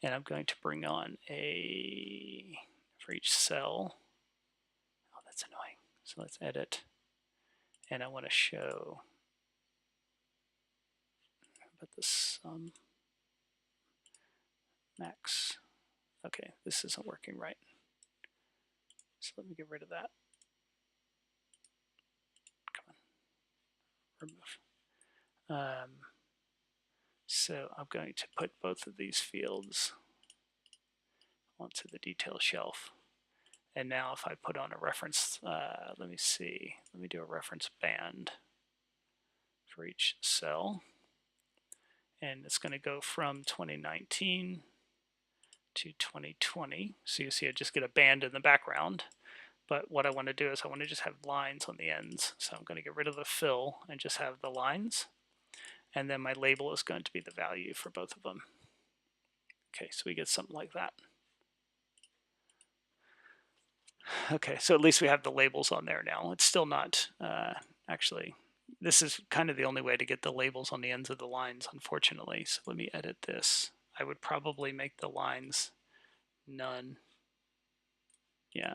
and I'm going to bring on a, for each cell. Oh, that's annoying. So let's edit, and I want to show about the sum max. Okay, this isn't working right. So let me get rid of that. Come on, remove. So I'm going to put both of these fields onto the detail shelf. And now if I put on a reference, let me see, let me do a reference band for each cell. And it's going to go from 2019 to 2020. So you see I just get a band in the background. But what I want to do is I want to just have lines on the ends. So I'm going to get rid of the fill and just have the lines. And then my label is going to be the value for both of them. Okay, so we get something like that. Okay, so at least we have the labels on there now. It's still not, actually, this is kind of the only way to get the labels on the ends of the lines, unfortunately. So let me edit this. I would probably make the lines none. Yeah,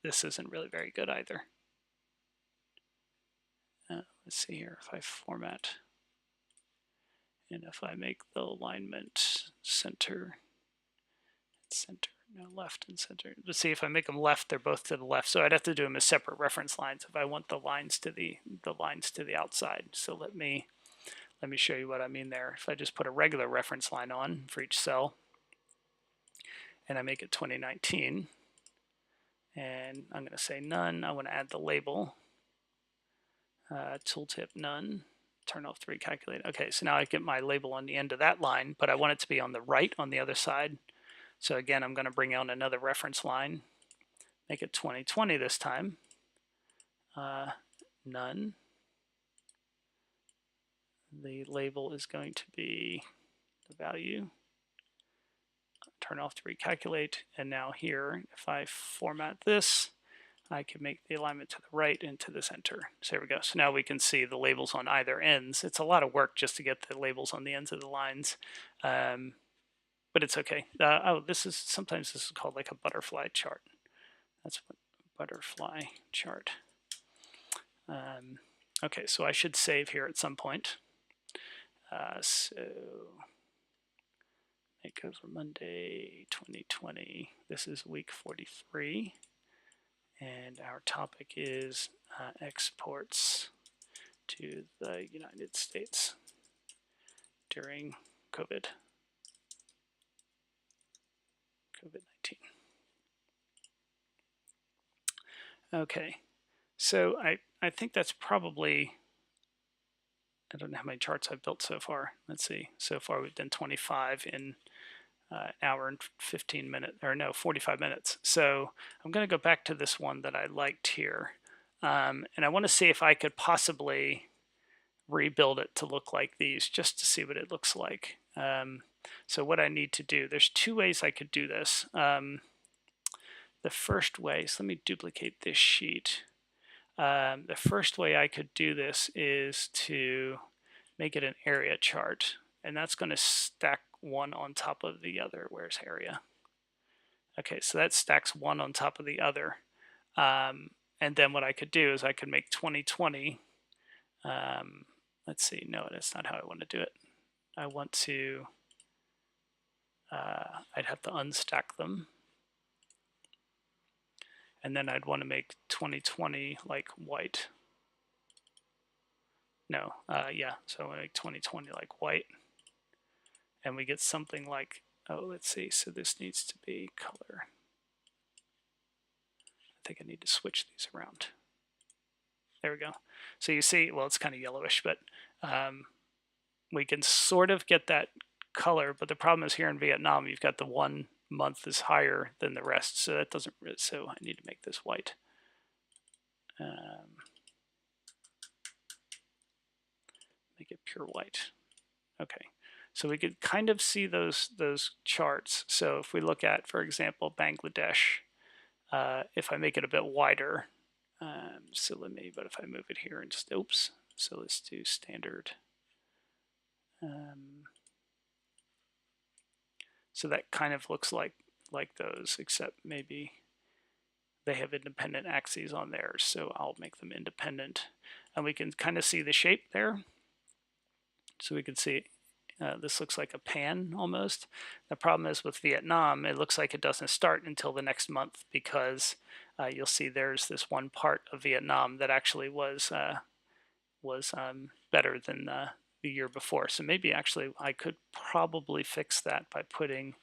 this isn't really very good either. Let's see here, if I format, and if I make the alignment center, no, left and center. Let's see, if I make them left, they're both to the left. So I'd have to do them as separate reference lines if I want the lines to the outside. So let me show you what I mean there. If I just put a regular reference line on for each cell, and I make it 2019, and I'm going to say none. I want to add the label. Tooltip none. Turn off the recalculate. Okay, so now I get my label on the end of that line, but I want it to be on the right on the other side. So again, I'm going to bring on another reference line, make it 2020 this time, none. The label is going to be the value, turn off to recalculate. And now here, if I format this, I can make the alignment to the right and to the center. So there we go. So now we can see the labels on either ends. It's a lot of work just to get the labels on the ends of the lines, but it's okay. Oh, sometimes this is called like a butterfly chart. That's what butterfly chart. Okay, so I should save here at some point. So Makeover Monday 2020. This is week 43. And our topic is exports to the United States during COVID-19. Okay, so I think that's probably, I don't know how many charts I've built so far. Let's see. So far we've done 25 in an hour and 15 minutes, or no, 45 minutes. So I'm going to go back to this one that I liked here. And I want to see if I could possibly rebuild it to look like these, just to see what it looks like. So what I need to do, there's two ways I could do this. The first way, so let me duplicate this sheet. The first way I could do this is to make it an area chart, and that's going to stack one on top of the other. Where's area? Okay, so that stacks one on top of the other. And then what I could do is I could make 2020. Let's see, no, that's not how I want to do it. I want to, I'd have to unstack them. And then I'd want to make 2020 like white. No, yeah, so I want to make 2020 like white. And we get something like, oh, let's see, so this needs to be color. I think I need to switch these around. There we go. So you see, well, it's kind of yellowish, but we can sort of get that color, but the problem is here in Vietnam, you've got the 1 month is higher than the rest, so that doesn't, so I need to make this white. Make it pure white. Okay, so we could kind of see those charts. So if we look at, for example, Bangladesh, if I make it a bit wider, so let me, but if I move it here and just, oops, so let's do standard. So that kind of looks like those, except maybe they have independent axes on theirs, so I'll make them independent. And we can kind of see the shape there. So we can see this looks like a pan almost. The problem is with Vietnam, it looks like it doesn't start until the next month, because you'll see there's this one part of Vietnam that actually was better than the year before. So maybe actually I could probably fix that by putting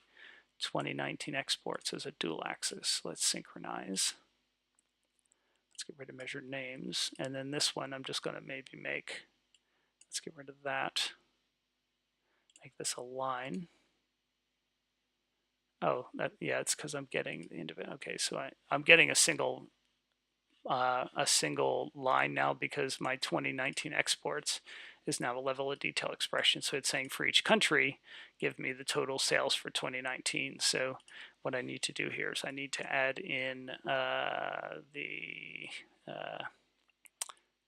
2019 exports as a dual axis. Let's synchronize. Let's get rid of measured names. And then this one I'm just going to maybe make, let's get rid of that. Make this a line. Oh, yeah, it's because I'm getting the individual. Okay, so I'm getting a single line now, because my 2019 exports is now a level of detail expression. So it's saying for each country, give me the total sales for 2019. So what I need to do here is I need to add in I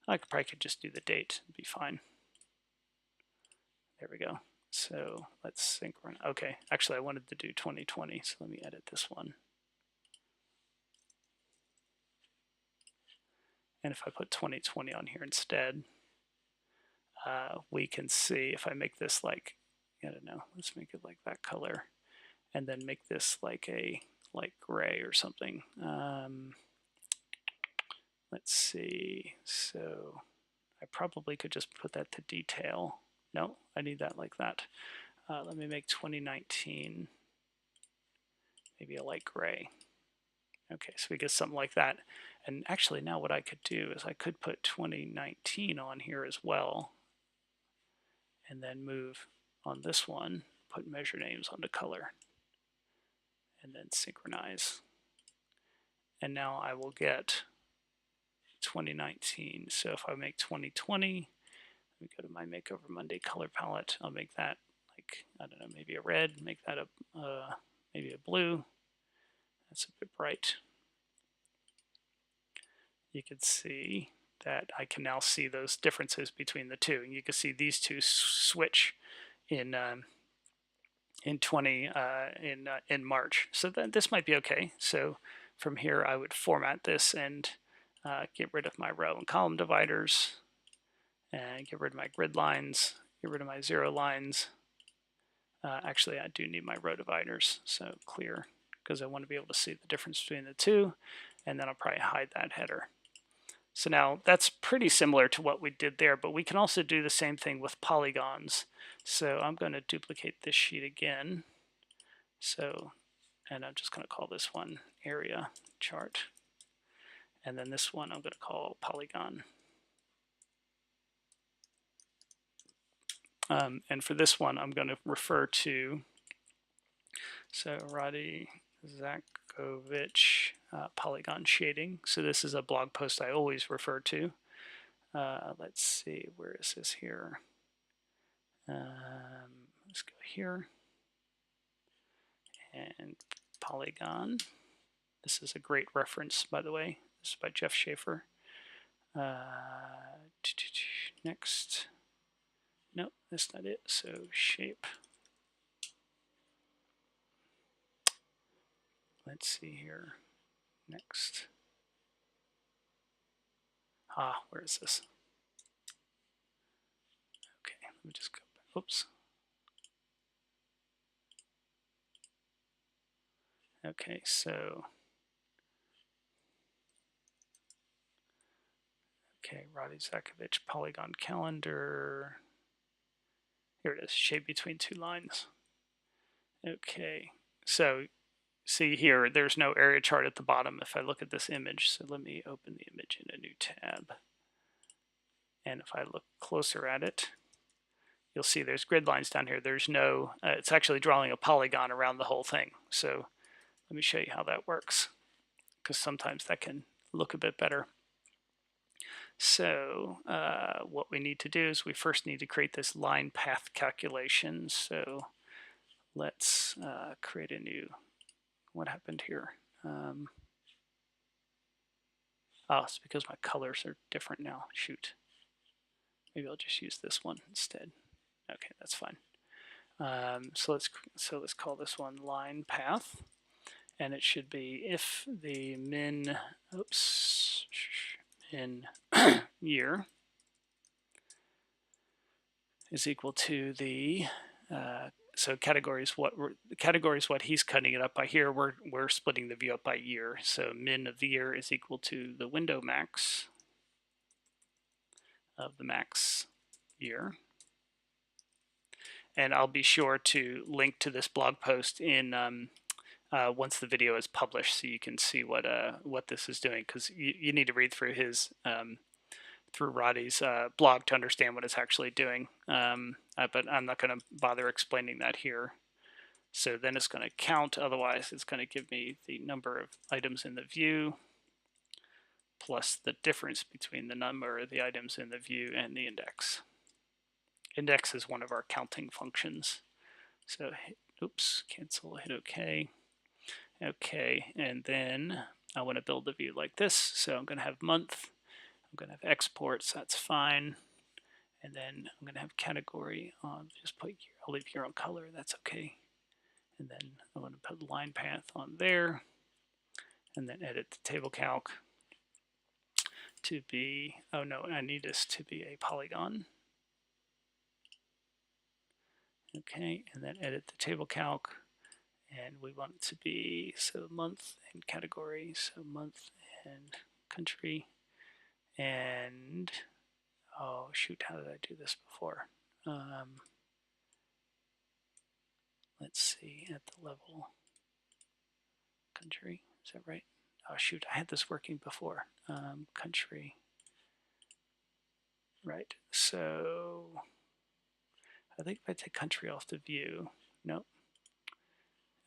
probably could just do the date, it'd be fine. There we go. So let's synchronize. Okay, actually I wanted to do 2020, so let me edit this one. And if I put 2020 on here instead, we can see if I make this like, I don't know, let's make it like that color, and then make this like a light gray or something. Let's see, so I probably could just put that to detail. No, I need that like that. Let me make 2019 maybe a light gray. Okay, so we get something like that. And actually now what I could do is I could put 2019 on here as well, and then move on this one, put measure names onto color, and then synchronize. And now I will get 2019. So if I make 2020, let me go to my Makeover Monday color palette. I'll make that like, I don't know, maybe a red, make that a maybe a blue. That's a bit bright. You can see that I can now see those differences between the two. And you can see these two switch in 20 in March. So this might be okay. So from here, I would format this and get rid of my row and column dividers, and get rid of my grid lines, get rid of my zero lines. Actually, I do need my row dividers, so clear, because I want to be able to see the difference between the two, and then I'll probably hide that header. So now that's pretty similar to what we did there, but we can also do the same thing with polygons. So I'm going to duplicate this sheet again. So, and I'm just going to call this one area chart. And then this one I'm going to call polygon. And for this one, I'm going to refer to, so Radi Zakovich polygon shading. So this is a blog post I always refer to. Let's see, where is this here? Let's go here. And polygon. This is a great reference, by the way. This is by Jeff Schaefer. Next. Nope, that's not it. So shape. Let's see here. Next. Where is this? Okay, let me just go back. Oops. Okay, so. Okay, Radi Zakovich polygon calendar. Here it is, shape between two lines. Okay, so see here, there's no area chart at the bottom if I look at this image. So let me open the image in a new tab. And if I look closer at it, you'll see there's grid lines down here. There's no, it's actually drawing a polygon around the whole thing. So let me show you how that works, because sometimes that can look a bit better. So what we need to do is we first need to create this line path calculation. So let's create a new, what happened here? It's because my colors are different now. Shoot. Maybe I'll just use this one instead. Okay, that's fine. So let's call this one line path, and it should be if the min year is equal to the so categories what he's cutting it up by. Here we're splitting the view up by year. So min of the year is equal to the window max of the max year. And I'll be sure to link to this blog post in once the video is published, so you can see what this is doing, because you need to read through his through Radi's blog to understand what it's actually doing. But I'm not going to bother explaining that here. So then it's going to count, otherwise it's going to give me the number of items in the view plus the difference between the number of the items in the view and the index. Index is one of our counting functions. So oops, cancel, hit OK. Okay, and then I want to build the view like this. So I'm going to have month. I'm going to have exports, that's fine. And then I'm going to have category on, just put, I'll leave here on color, that's okay. And then I want to put line path on there, and then edit the table calc to be, oh no, I need this to be a polygon. Okay, and then edit the table calc, and we want it to be, so month and category, so month and country. And oh shoot, how did I do this before? Let's see, at the level country, is that right? Oh shoot, I had this working before. Country, right? So I think if I take country off the view, nope.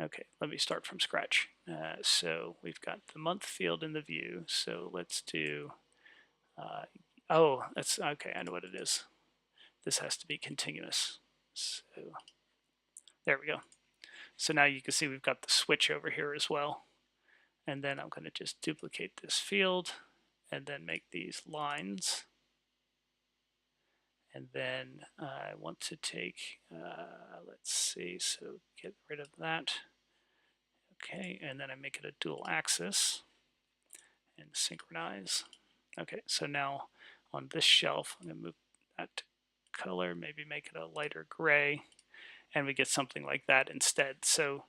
Okay, let me start from scratch. So we've got the month field in the view. So let's do, oh, that's okay, I know what it is. This has to be continuous. So there we go. So now you can see we've got the switch over here as well. And then I'm going to just duplicate this field and then make these lines. And then I want to take, let's see, so get rid of that. Okay, and then I make it a dual axis and synchronize. Okay, so now on this shelf, I'm going to move that color, maybe make it a lighter gray, and we get something like that instead. So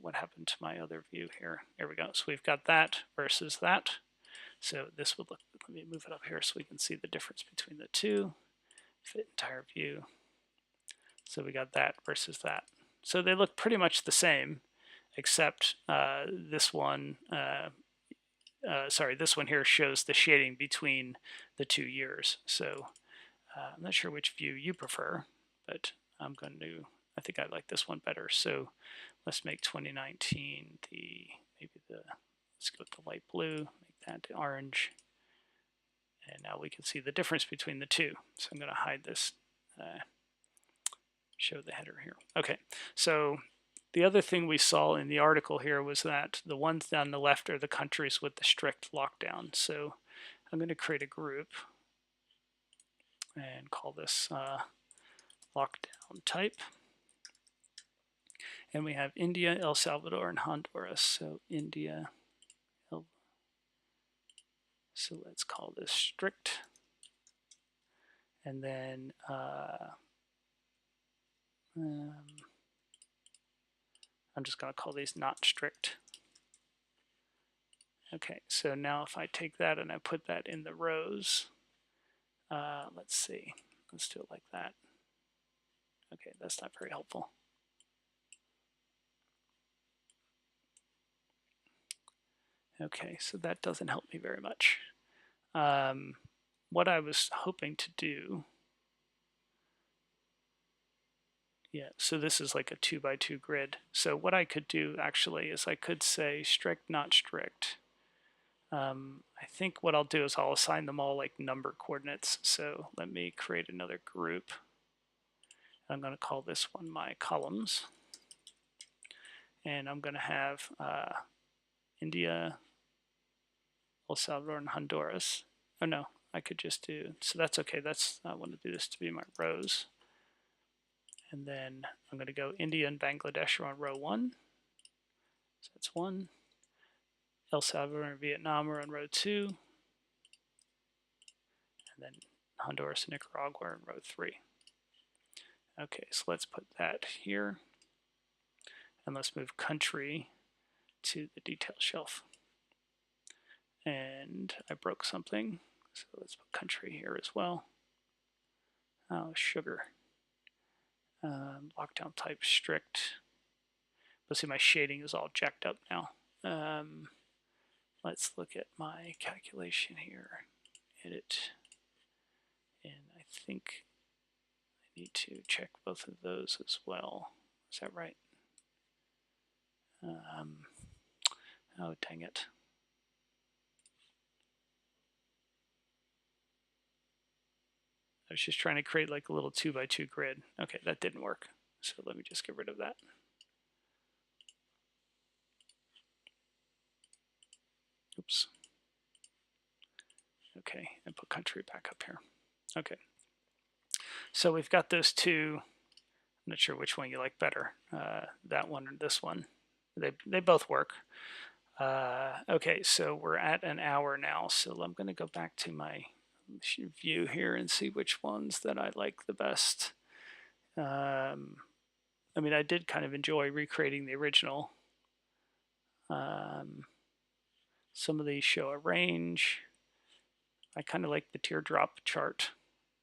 what happened to my other view here? There we go. So we've got that versus that. So this would look, let me move it up here so we can see the difference between the two. Fit entire view. So we got that versus that. So they look pretty much the same, except this one, this one here shows the shading between the 2 years. So I'm not sure which view you prefer, but I'm going to, I think I like this one better. So let's make 2019 let's go with the light blue, make that the orange. And now we can see the difference between the two. So I'm going to hide this, show the header here. Okay, so the other thing we saw in the article here was that the ones down the left are the countries with the strict lockdown. So I'm going to create a group and call this lockdown type. And we have India, El Salvador, and Honduras. So India, so let's call this strict. And then I'm just going to call these not strict. Okay, so now if I take that and I put that in the rows, let's see, let's do it like that. Okay, that's not very helpful. Okay, so that doesn't help me very much. What I was hoping to do, yeah, so this is like a 2x2 grid. So what I could do actually is I could say strict, not strict. I think what I'll do is I'll assign them all like number coordinates. So let me create another group. I'm going to call this one my columns. And I'm going to have India, El Salvador, and Honduras. Oh no, I could just do, so that's okay. I want to do this to be my rows. And then I'm going to go India and Bangladesh are on row 1. So that's 1. El Salvador and Vietnam are on row 2. And then Honduras and Nicaragua are in row 3. Okay, so let's put that here. And let's move country to the detail shelf. And I broke something, so let's put country here as well. Oh, sugar. Lockdown type strict. Let's see, my shading is all jacked up now. Let's look at my calculation here. Edit. And I think I need to check both of those as well. Is that right? Oh, dang it. I was just trying to create like a little 2x2 grid. Okay, that didn't work. So let me just get rid of that. Oops. Okay, and put country back up here. Okay. So we've got those two. I'm not sure which one you like better, that one or this one. They both work. Okay, so we're at an hour now, so I'm going to go back to my view here and see which ones that I like the best. I mean, I did kind of enjoy recreating the original. Some of these show a range. I kind of like the teardrop chart,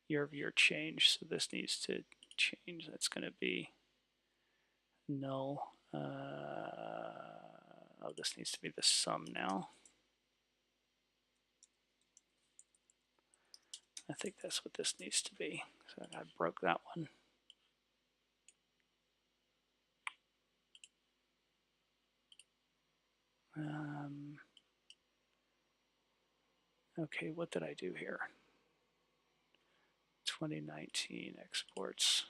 year-over-year change, so this needs to change. That's going to be null. Oh, this needs to be the sum now. I think that's what this needs to be. So I broke that one. Okay, what did I do here? 2019 exports.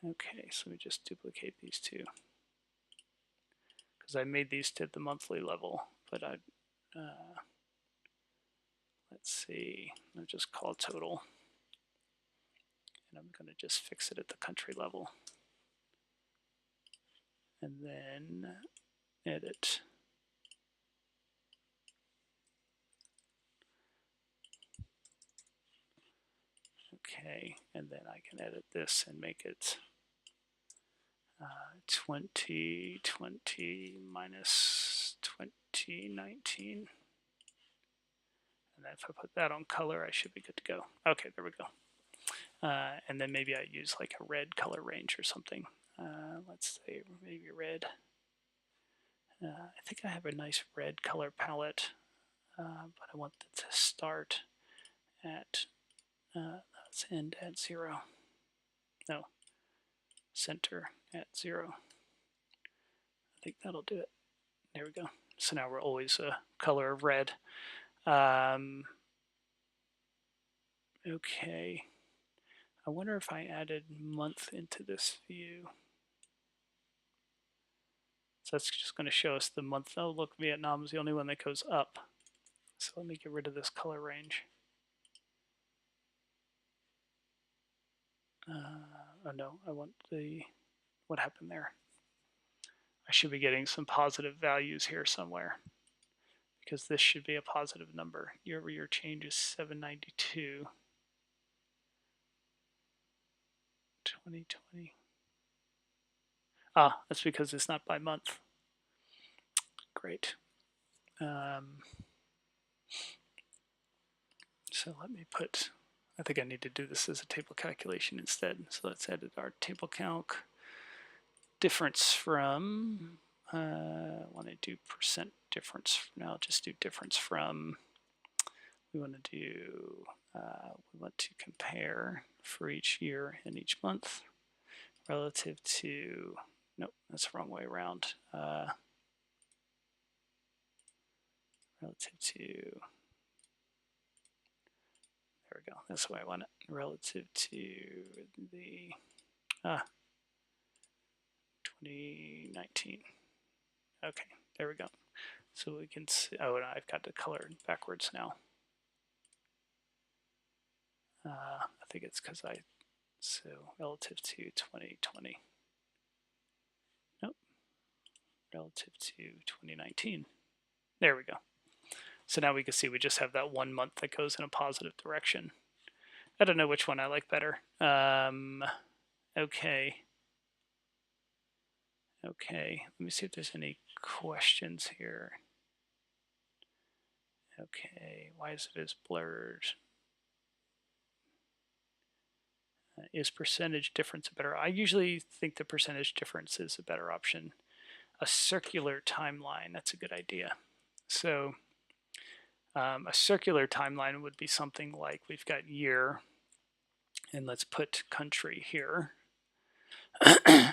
Okay, so we just duplicate these two because I made these to the monthly level, but let's see, I'll just call total, and I'm going to just fix it at the country level, and then edit. Okay, and then I can edit this and make it 2020 minus 2019. And then if I put that on color, I should be good to go. Okay, there we go. And then maybe I use like a red color range or something. Let's say maybe red. I think I have a nice red color palette, but I want it to start at, let's end at 0. No, center at 0. I think that'll do it. There we go. So now we're always a color of red. Okay. I wonder if I added month into this view. So that's just going to show us the month. Oh, look, Vietnam is the only one that goes up. So let me get rid of this color range. Oh no, I want the, what happened there? I should be getting some positive values here somewhere, because this should be a positive number. Year-over-year change is 792. 2020. Ah, that's because it's not by month. Great. So let me put, I think I need to do this as a table calculation instead. So let's edit our table calc. Difference from, I want to do percent difference. Now I'll just do difference from, we want to do, we want to compare for each year and each month relative to, nope, that's the wrong way around. Relative to, there we go, that's the way I want it, relative to the 2019. Okay, there we go. So we can see, oh, and I've got the color backwards now. I think it's because so relative to 2020. Nope, relative to 2019. There we go. So now we can see we just have that 1 month that goes in a positive direction. I don't know which one I like better. Okay. Okay, let me see if there's any questions here. Okay, why is it as blurred? Is percentage difference better? I usually think the percentage difference is a better option. A circular timeline, that's a good idea. So a circular timeline would be something like we've got year, and let's put country here.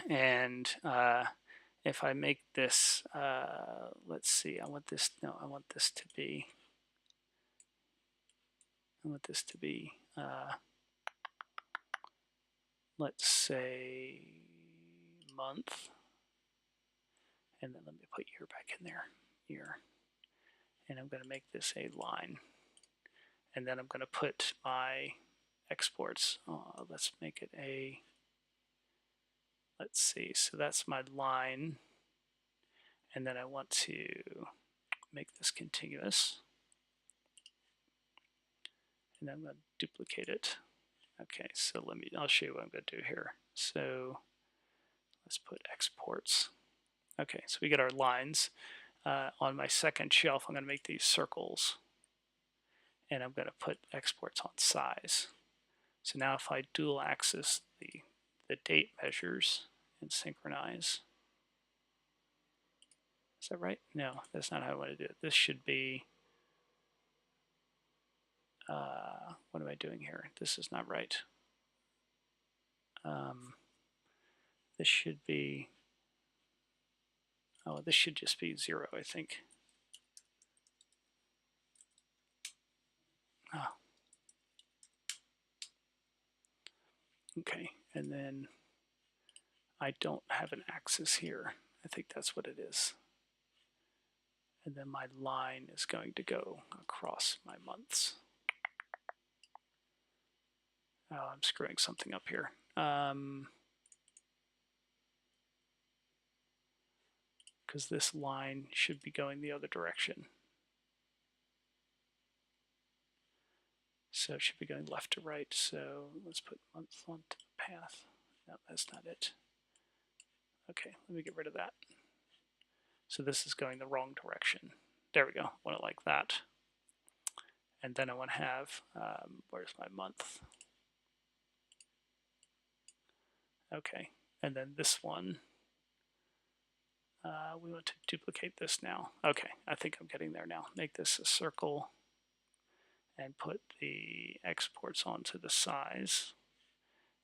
And if I make this, let's see, I want this to be, let's say month, and then let me put year back in there, year, and I'm going to make this a line, and then I'm going to put my exports, let's make it a, let's see, so that's my line, and then I want to make this continuous, and then I'm going to duplicate it. Okay, so I'll show you what I'm going to do here. So let's put exports. Okay, so we get our lines. On my second shelf, I'm going to make these circles, and I'm going to put exports on size. So now if I dual axis the date measures and synchronize, is that right? No, that's not how I want to do it. This should be, what am I doing here? This is not right. This should be, oh, this should just be 0, I think. Oh. Okay, and then I don't have an axis here. I think that's what it is. And then my line is going to go across my months. Oh, I'm screwing something up here. Because this line should be going the other direction. So it should be going left to right. So let's put month onto the path. No, that's not it. Okay, let me get rid of that. So this is going the wrong direction. There we go. I want it like that. And then I want to have, where's my month? Okay, and then this one, we want to duplicate this now. Okay, I think I'm getting there now. Make this a circle and put the exports onto the size.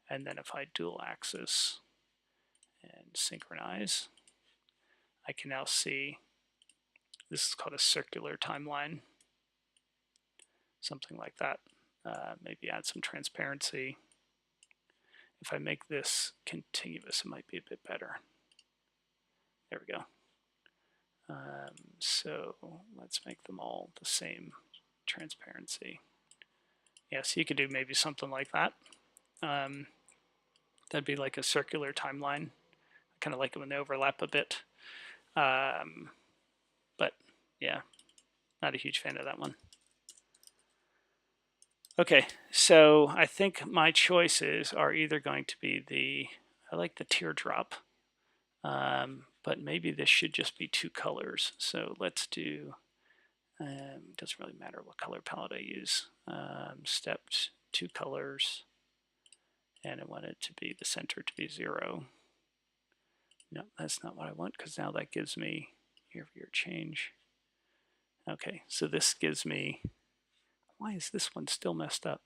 And then if I dual axis and synchronize, I can now see this is called a circular timeline, something like that. Maybe add some transparency. If I make this contiguous, it might be a bit better. There we go. So let's make them all the same transparency. Yeah, so you could do maybe something like that. That'd be like a circular timeline. I kind of like it when they overlap a bit. But yeah, not a huge fan of that one. Okay, so I think my choices are either going to be I like the teardrop, but maybe this should just be 2 colors. So let's do, doesn't really matter what color palette I use. Stepped 2 colors, and I want it to be the center to be 0. No, that's not what I want, because now that gives me year-over-year change. Okay, so this gives me, why is this one still messed up?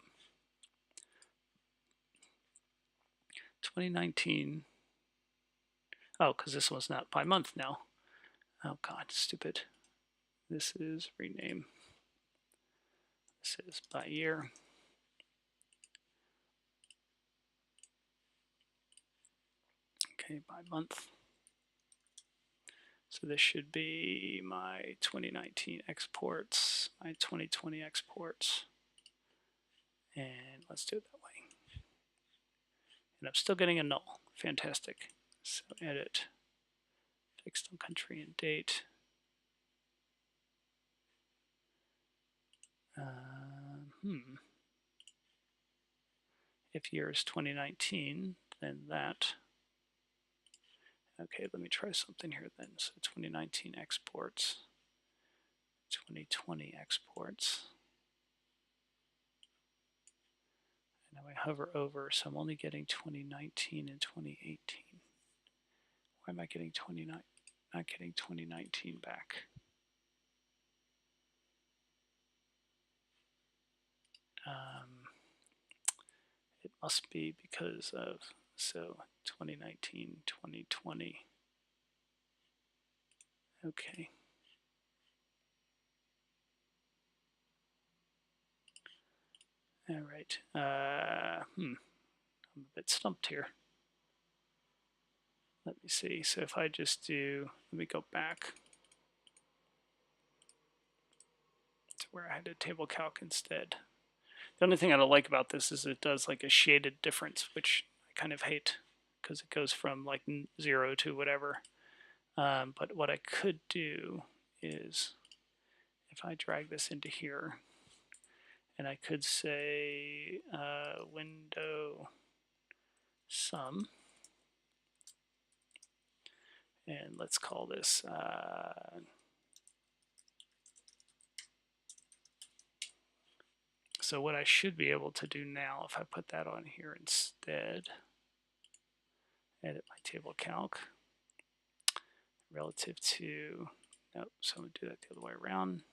2019. Oh, because this one's not by month now. Oh God, stupid. This is rename. This is by year. Okay, by month. So this should be my 2019 exports, my 2020 exports. And let's do it that way. And I'm still getting a null. Fantastic. So edit, text on country and date. If year is 2019, then that. Okay, let me try something here then. So 2019 exports, 2020 exports. And now I hover over, so I'm only getting 2019 and 2018. Why am I getting not getting 2019 back? It must be because of, so 2019, 2020. Okay. All right. I'm a bit stumped here. Let me see. So if I just do, let me go back to where I had a table calc instead. The only thing I don't like about this is it does like a shaded difference, which I kind of hate because it goes from like 0 to whatever. But what I could do is if I drag this into here, and I could say window sum, and let's call this so what I should be able to do now, if I put that on here instead, edit my table calc relative to, nope, so I'm going to do that the other way around.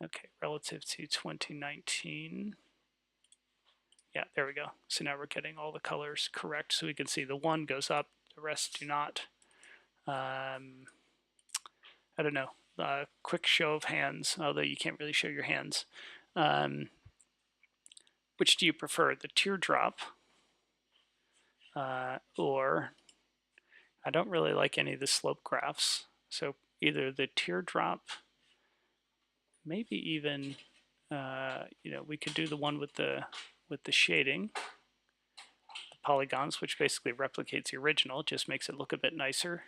Okay, relative to 2019. Yeah, there we go. So now we're getting all the colors correct. So we can see the one goes up, the rest do not. I don't know, quick show of hands, although you can't really show your hands. Which do you prefer, the teardrop or I don't really like any of the slope graphs. So either the teardrop, maybe even, we could do the one with the shading, the polygons, which basically replicates the original, just makes it look a bit nicer,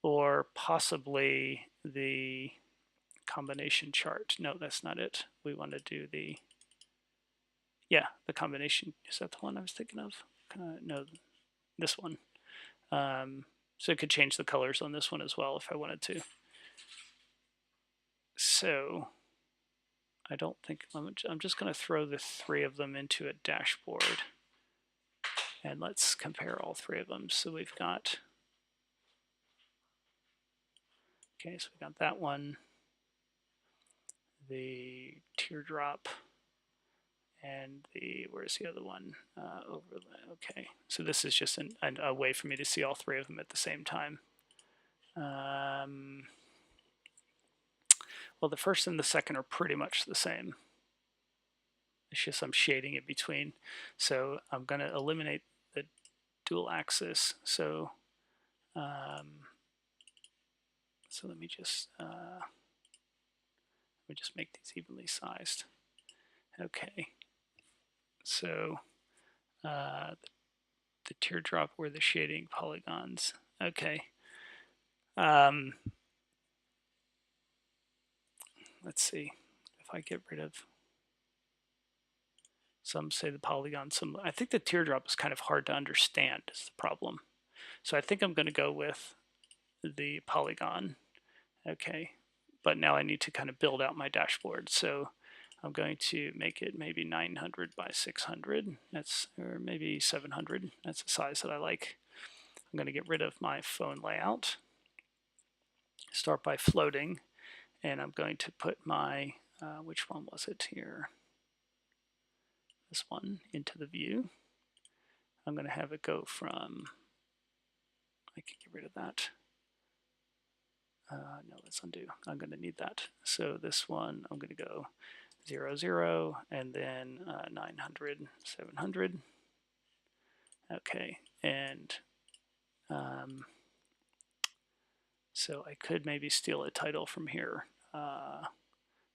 or possibly the combination chart. No, that's not it. We want to do the combination. Is that the one I was thinking of? No, this one. So it could change the colors on this one as well if I wanted to. So I don't think, I'm just going to throw the three of them into a dashboard. And let's compare all three of them. So we've got, okay, so we got that one, the teardrop, and the, where's the other one? Overlay. Okay, so this is just a way for me to see all three of them at the same time. Well, the first and the second are pretty much the same. It's just some shading in between. So I'm going to eliminate the dual axis. So let me just make these evenly sized. Okay. So the teardrop were the shading polygons. Okay. Let's see if I get rid of. Some say the polygon. I think the teardrop is kind of hard to understand is the problem. So I think I'm going to go with the polygon. Okay, but now I need to kind of build out my dashboard. So I'm going to make it maybe 900 by 600. Or maybe 700. That's the size that I like. I'm going to get rid of my phone layout. Start by floating, and I'm going to put my which one was it here? This one into the view. I'm going to have it go from, I can get rid of that. No, let's undo. I'm going to need that. So this one, I'm going to go 0, 0, and then 900, 700. Okay, and so I could maybe steal a title from here.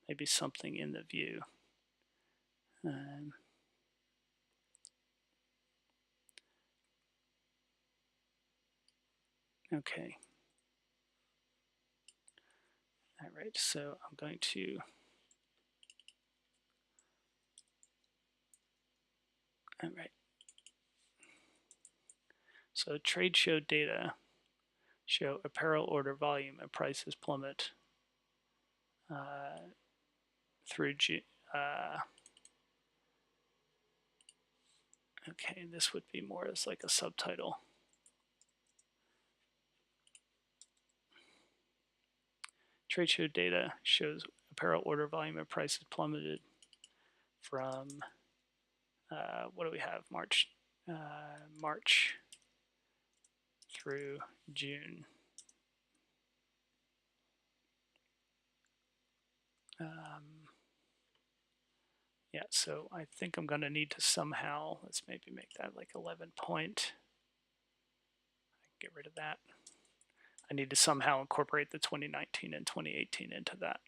Maybe something in the view. Okay. All right, so I'm going to, all right. So trade show data show apparel order volume and prices plummet through okay, this would be more as like a subtitle. Trade show data shows apparel order volume and prices plummeted from what do we have? March through June. Yeah, so I think I'm going to need to somehow, let's maybe make that like 11 point. I can get rid of that. I need to somehow incorporate the 2019 and 2018 into that.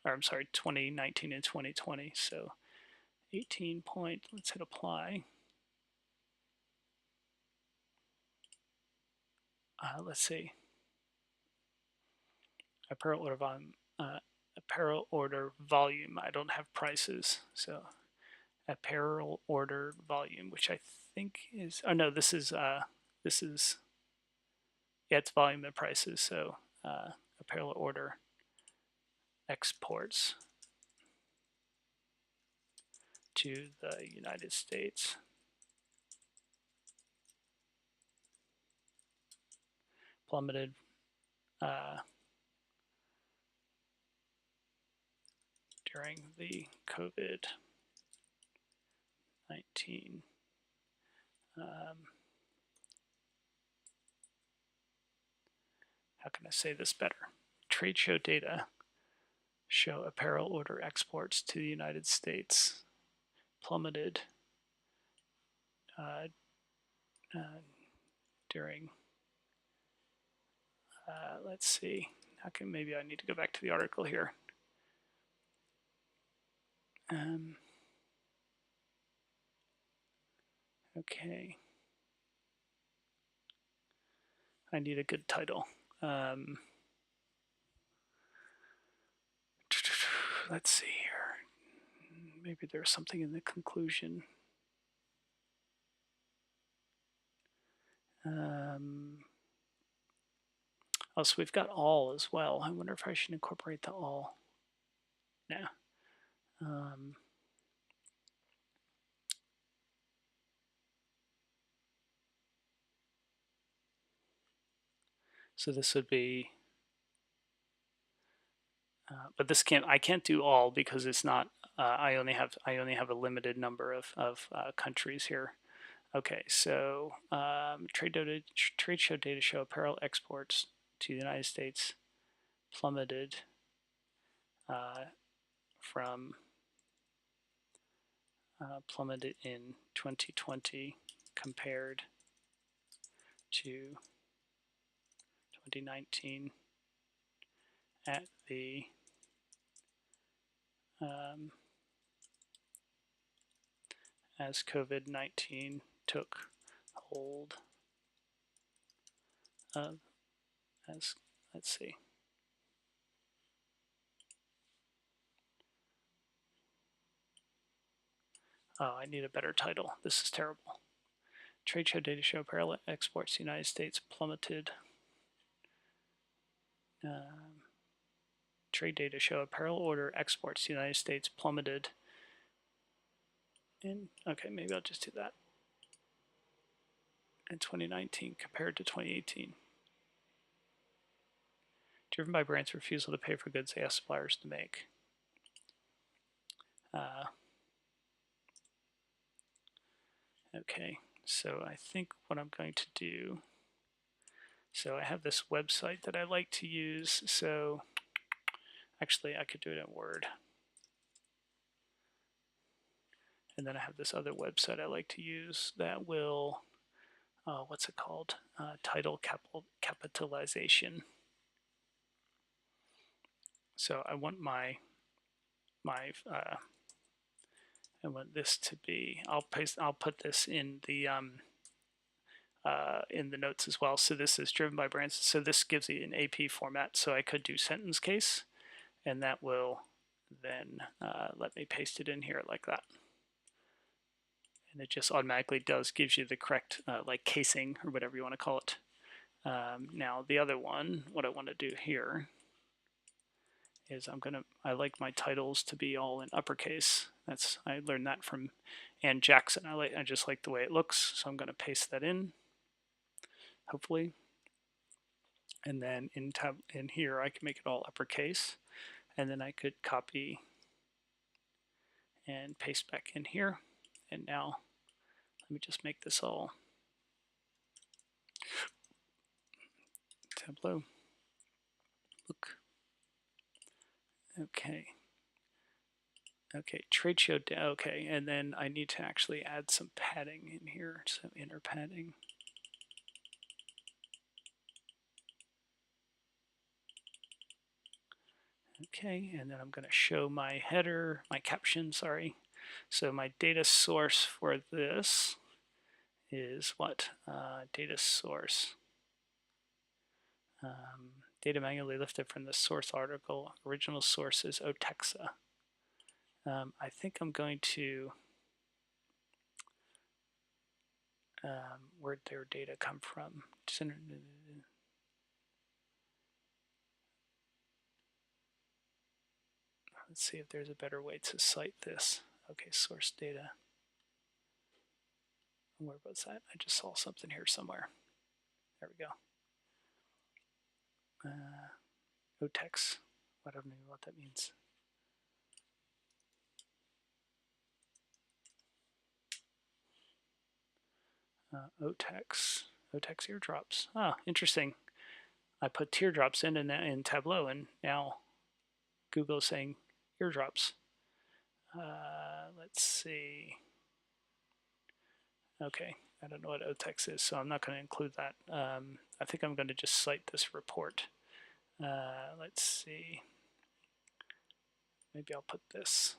Or I'm sorry, 2019 and 2020. So 18 point, let's hit apply. Let's see. Apparel order volume. Apparel order volume. I don't have prices, so apparel order volume, which I think is. Oh no, this is. Yeah, it's volume and prices. So apparel order exports to the United States. Plummeted during the COVID-19 how can I say this better? Trade show data show apparel order exports to the United States plummeted during, let's see, maybe I need to go back to the article here. Okay. I need a good title. Let's see here. Maybe there's something in the conclusion. Oh, so we've got all as well. I wonder if I should incorporate the all. No. So this would be, but this I can't do all because it's not. I only have a limited number of countries here. Okay, so trade show data show apparel exports to the United States plummeted plummeted in 2020 compared to 2019 at the as COVID-19 took hold of, as, let's see. Oh, I need a better title. This is terrible. Trade show data show apparel exports to the United States plummeted. Trade data show apparel order exports to the United States plummeted. Okay, maybe I'll just do that. In 2019 compared to 2018. Driven by brands' refusal to pay for goods they ask suppliers to make. Okay, so I think what I'm going to do, so I have this website that I like to use, so actually I could do it in Word. And then I have this other website I like to use that will, what's it called? Title capitalization. So I want I want this to be, I'll put this in the notes as well. So this is driven by brands. So this gives you an AP format. So I could do sentence case, and that will then let me paste it in here like that. And it just automatically gives you the correct like casing or whatever you want to call it. Now the other one, what I want to do here is I like my titles to be all in uppercase. I learned that from Ann Jackson. I just like the way it looks, so I'm going to paste that in, hopefully. And then in here I can make it all uppercase, and then I could copy and paste back in here. And now let me just make this all Tableau. Look. Okay. Okay, trade show, okay, and then I need to actually add some padding in here, so inner padding. Okay, and then I'm going to show my header, my caption, sorry. So my data source for this is what? Data source. Data manually lifted from the source article. Original source is Otexa. I think I'm going to, where'd their data come from? Let's see if there's a better way to cite this. Okay, source data. Where was that? I just saw something here somewhere. There we go. OTEX. I don't know what that means. OTEX. OTEX eardrops. Ah, interesting. I put teardrops in Tableau, and now Google's saying eardrops. Let's see. Okay, I don't know what OTEX is, so I'm not going to include that. I think I'm going to just cite this report. Let's see. Maybe I'll put this.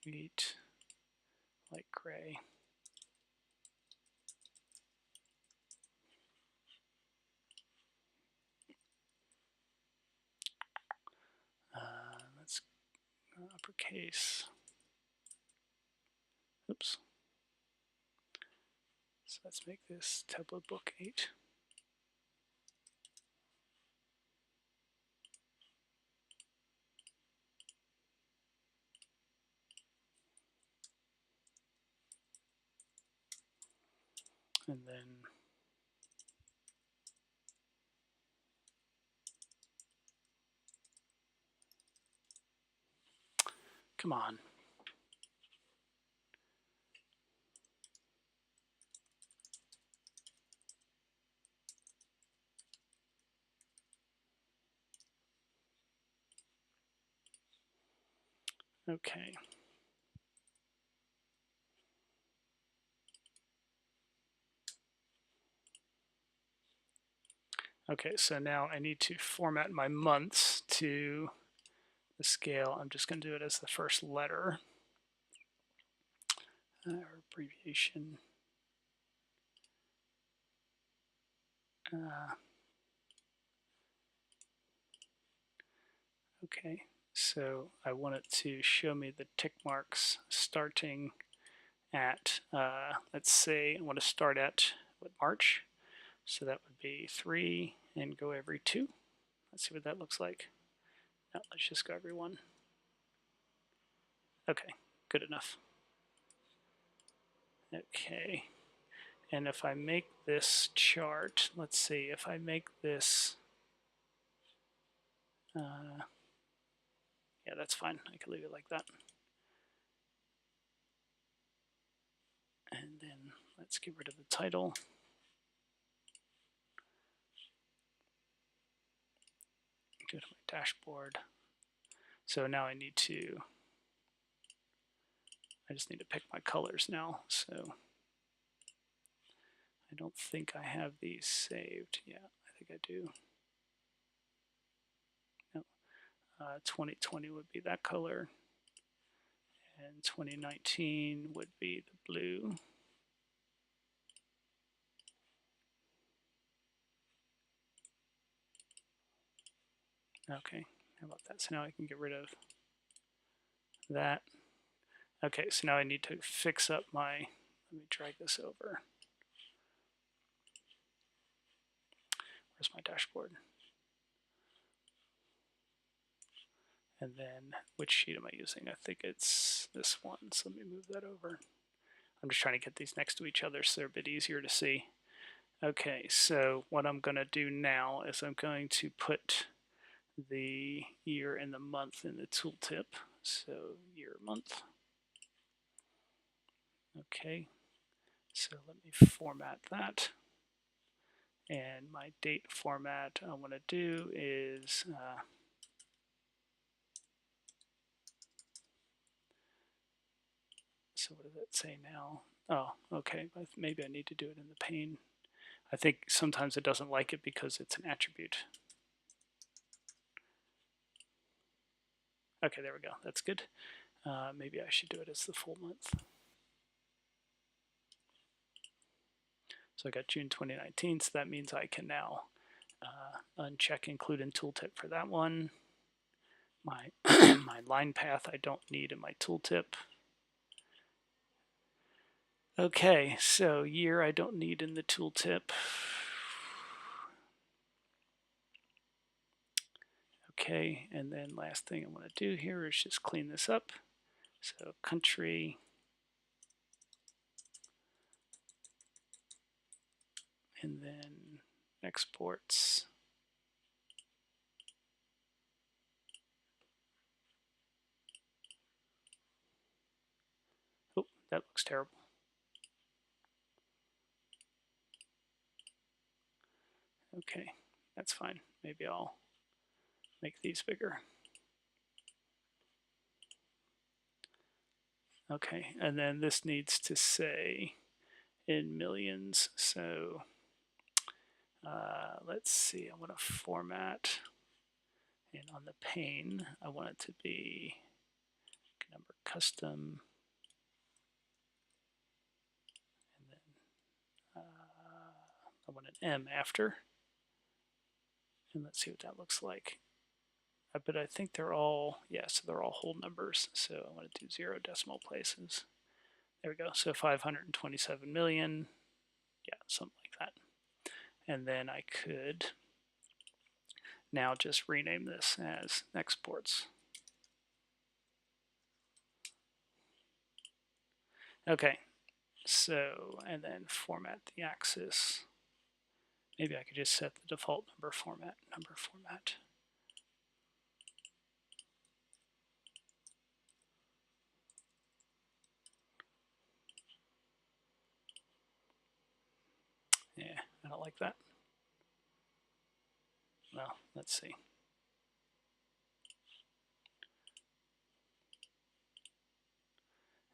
Wheat, light gray. Let's uppercase. Oops. So let's make this Tableau book 8. And then come on. Okay. Okay, so now I need to format my months to the scale. I'm just going to do it as the first letter. Abbreviation. Okay, so I want it to show me the tick marks starting at, let's say I want to start at what, March. So that would be 3 and go every 2. Let's see what that looks like. No, let's just go every 1. Okay, good enough. Okay, and if I make this chart, let's see, if I make this, yeah, that's fine. I can leave it like that. And then let's get rid of the title. Go to my dashboard. So now I just need to pick my colors now. So I don't think I have these saved. Yeah, I think I do. No, 2020 would be that color, and 2019 would be the blue. Okay, how about that? So now I can get rid of that. Okay, so now I need to fix up my, let me drag this over. Where's my dashboard? And then which sheet am I using? I think it's this one, so let me move that over. I'm just trying to get these next to each other so they're a bit easier to see. Okay, so what I'm going to do now is I'm going to put the year and the month in the tooltip. So year, month. Okay, so let me format that. And my date format I want to do is so what does that say now? Oh, okay, maybe I need to do it in the pane. I think sometimes it doesn't like it because it's an attribute. Okay, there we go. That's good. Maybe I should do it as the full month. So I got June 2019, so that means I can now uncheck include in tooltip for that one. My, my line path I don't need in my tooltip. Okay, so year I don't need in the tooltip. Okay, and then last thing I want to do here is just clean this up. So country, and then exports. Oh, that looks terrible. Okay, that's fine. Maybe I'll make these bigger. Okay, and then this needs to say in millions. So let's see, I want to format, and on the pane, I want it to be number custom, and then I want an M after, and let's see what that looks like. But I think they're all, yeah, so they're all whole numbers. So I want to do 0 decimal places. There we go. So 527 million, yeah, something like that. And then I could now just rename this as exports. Okay, so, and then format the axis. Maybe I could just set the default number format. Yeah, I don't like that. Well, let's see.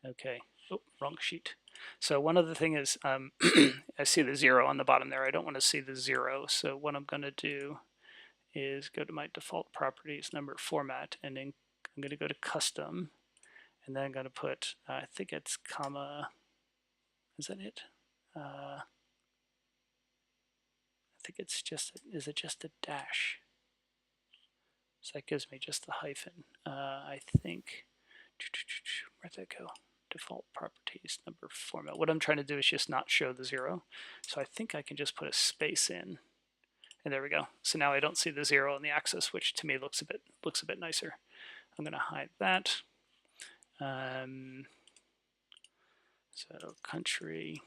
Okay, oh, wrong sheet. So one other thing is, I see the 0 on the bottom there. I don't want to see the 0. So what I'm going to do is go to my default properties, number format, and then I'm going to go to custom, and then I'm going to put, I think it's comma, is that it? I think it's just, is it just a dash? So that gives me just the hyphen. I think, where'd that go? Default properties, number format. What I'm trying to do is just not show the 0. So I think I can just put a space in, and there we go. So now I don't see the 0 on the axis, which to me looks a bit nicer. I'm going to hide that. So country.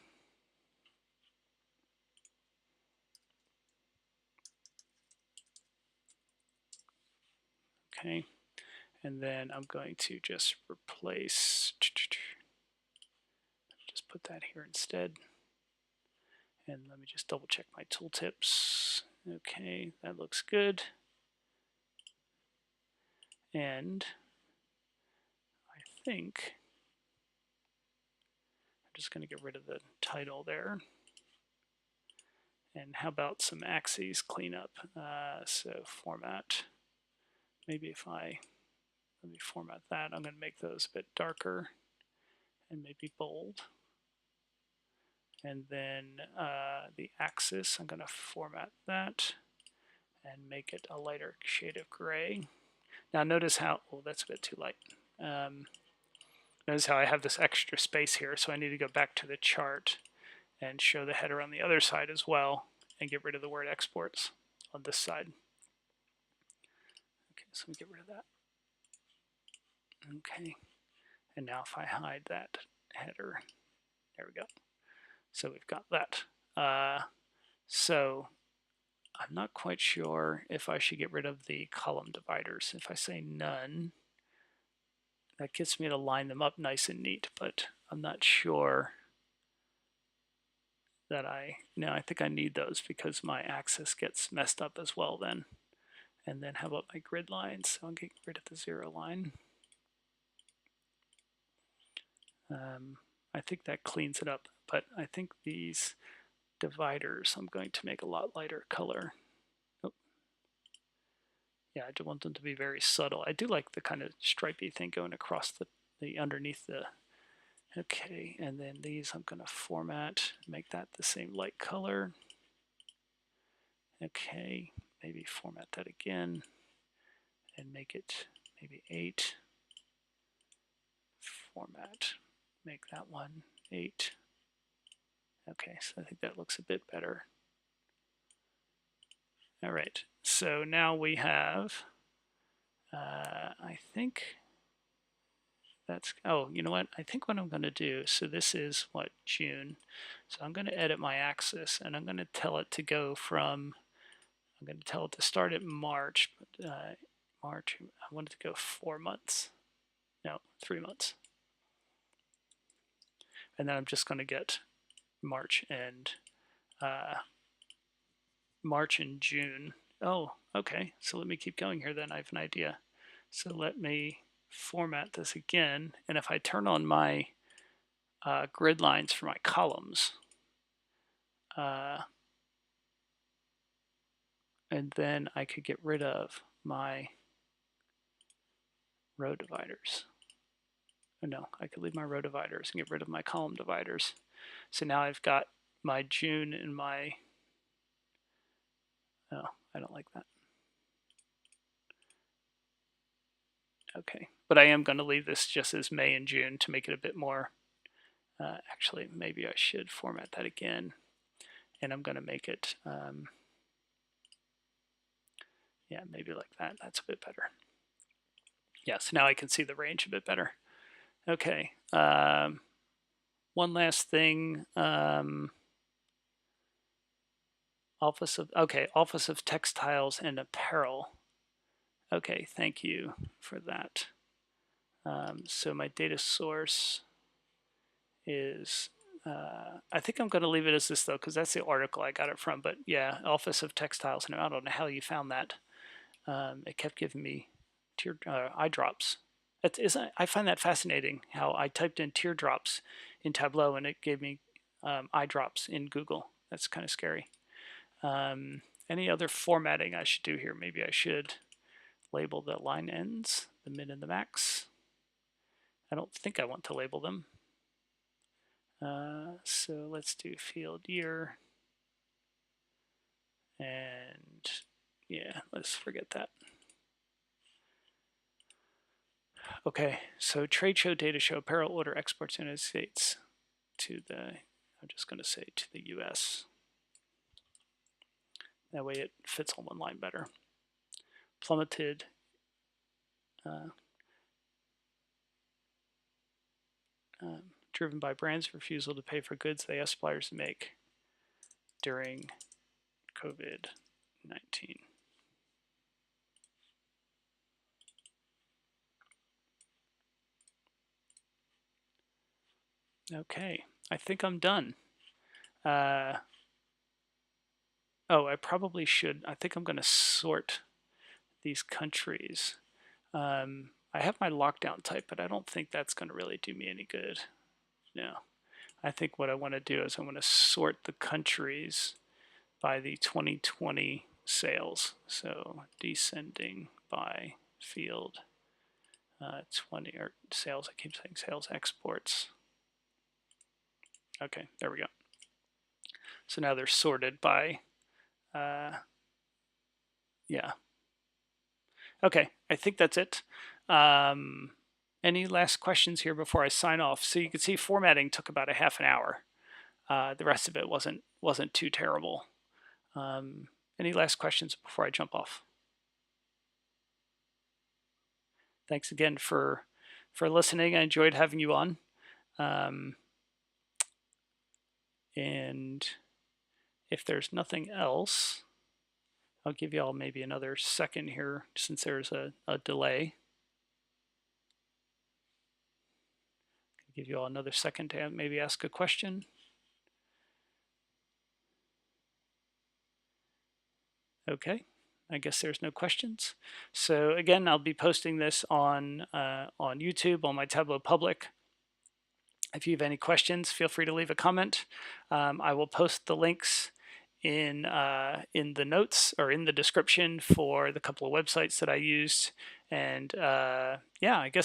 Okay, and then I'm going to just replace, just put that here instead. And let me just double check my tooltips. Okay, that looks good. And I think I'm just going to get rid of the title there. And how about some axes cleanup? So format. Maybe if let me format that. I'm going to make those a bit darker and maybe bold. And then the axis, I'm going to format that and make it a lighter shade of gray. Now notice how, oh, that's a bit too light. Notice how I have this extra space here, so I need to go back to the chart and show the header on the other side as well and get rid of the word exports on this side. Okay, so we get rid of that. Okay, and now if I hide that header, there we go. So we've got that. So I'm not quite sure if I should get rid of the column dividers. If I say none, that gets me to line them up nice and neat, but I'm not sure that I think I need those because my axis gets messed up as well then. And then how about my grid lines? So I'll get rid of the 0 line. I think that cleans it up, but I think these dividers I'm going to make a lot lighter color. Oh. Yeah, I just want them to be very subtle. I do like the kind of stripy thing going across the underneath the. Okay, and then these I'm going to format, make that the same light color. Okay, maybe format that again and make it maybe 8. Format, make that one 8. Okay, so I think that looks a bit better. All right, so now we have, I think that's, oh, you know what? I think what I'm going to do, so this is what, June. So I'm going to edit my axis and I'm going to tell it to go from, I'm going to tell it to start at March, but March, I want it to go 4 months. No, 3 months. And then I'm just going to get March and June. Oh, okay. So let me keep going here then. I have an idea. So let me format this again, and if I turn on my grid lines for my columns, and then I could get rid of my row dividers. Oh no, I could leave my row dividers and get rid of my column dividers. So now I've got my June and my, oh, I don't like that. Okay, but I am going to leave this just as May and June to make it a bit more, actually maybe I should format that again, and I'm going to make it, yeah, maybe like that. That's a bit better. Yeah, so now I can see the range a bit better. Okay, one last thing. Office of Textiles and Apparel. Okay, thank you for that. So my data source is, I think I'm going to leave it as this though, because that's the article I got it from. But yeah, Office of Textiles, and I don't know how you found that. It kept giving me eye drops. I find that fascinating how I typed in teardrops in Tableau and it gave me eye drops in Google. That's kind of scary. Any other formatting I should do here? Maybe I should label the line ends, the min and the max. I don't think I want to label them. So let's do field year. And yeah, let's forget that. Okay, so trade show, data show, apparel order exports United States to the, I'm just going to say to the US. That way it fits on one line better. Plummeted. Driven by brands' refusal to pay for goods they ask suppliers to make during COVID-19. Okay, I think I'm done. Oh, I probably should. I think I'm going to sort these countries. I have my lockdown type, but I don't think that's going to really do me any good. No. I think what I want to do is I want to sort the countries by the 2020 sales. So descending by field 20, or sales, I keep saying sales exports. Okay, there we go. So now they're sorted by, yeah. Okay, I think that's it. Any last questions here before I sign off? So you can see formatting took about a half an hour. The rest of it wasn't too terrible. Any last questions before I jump off? Thanks again for listening. I enjoyed having you on. And if there's nothing else, I'll give you all maybe another second here since there's a delay. I'll give you all another second to maybe ask a question. Okay, I guess there's no questions. So again, I'll be posting this on YouTube on my Tableau Public. If you have any questions, feel free to leave a comment. I will post the links in the notes or in the description for the couple of websites that I used. And yeah, I guess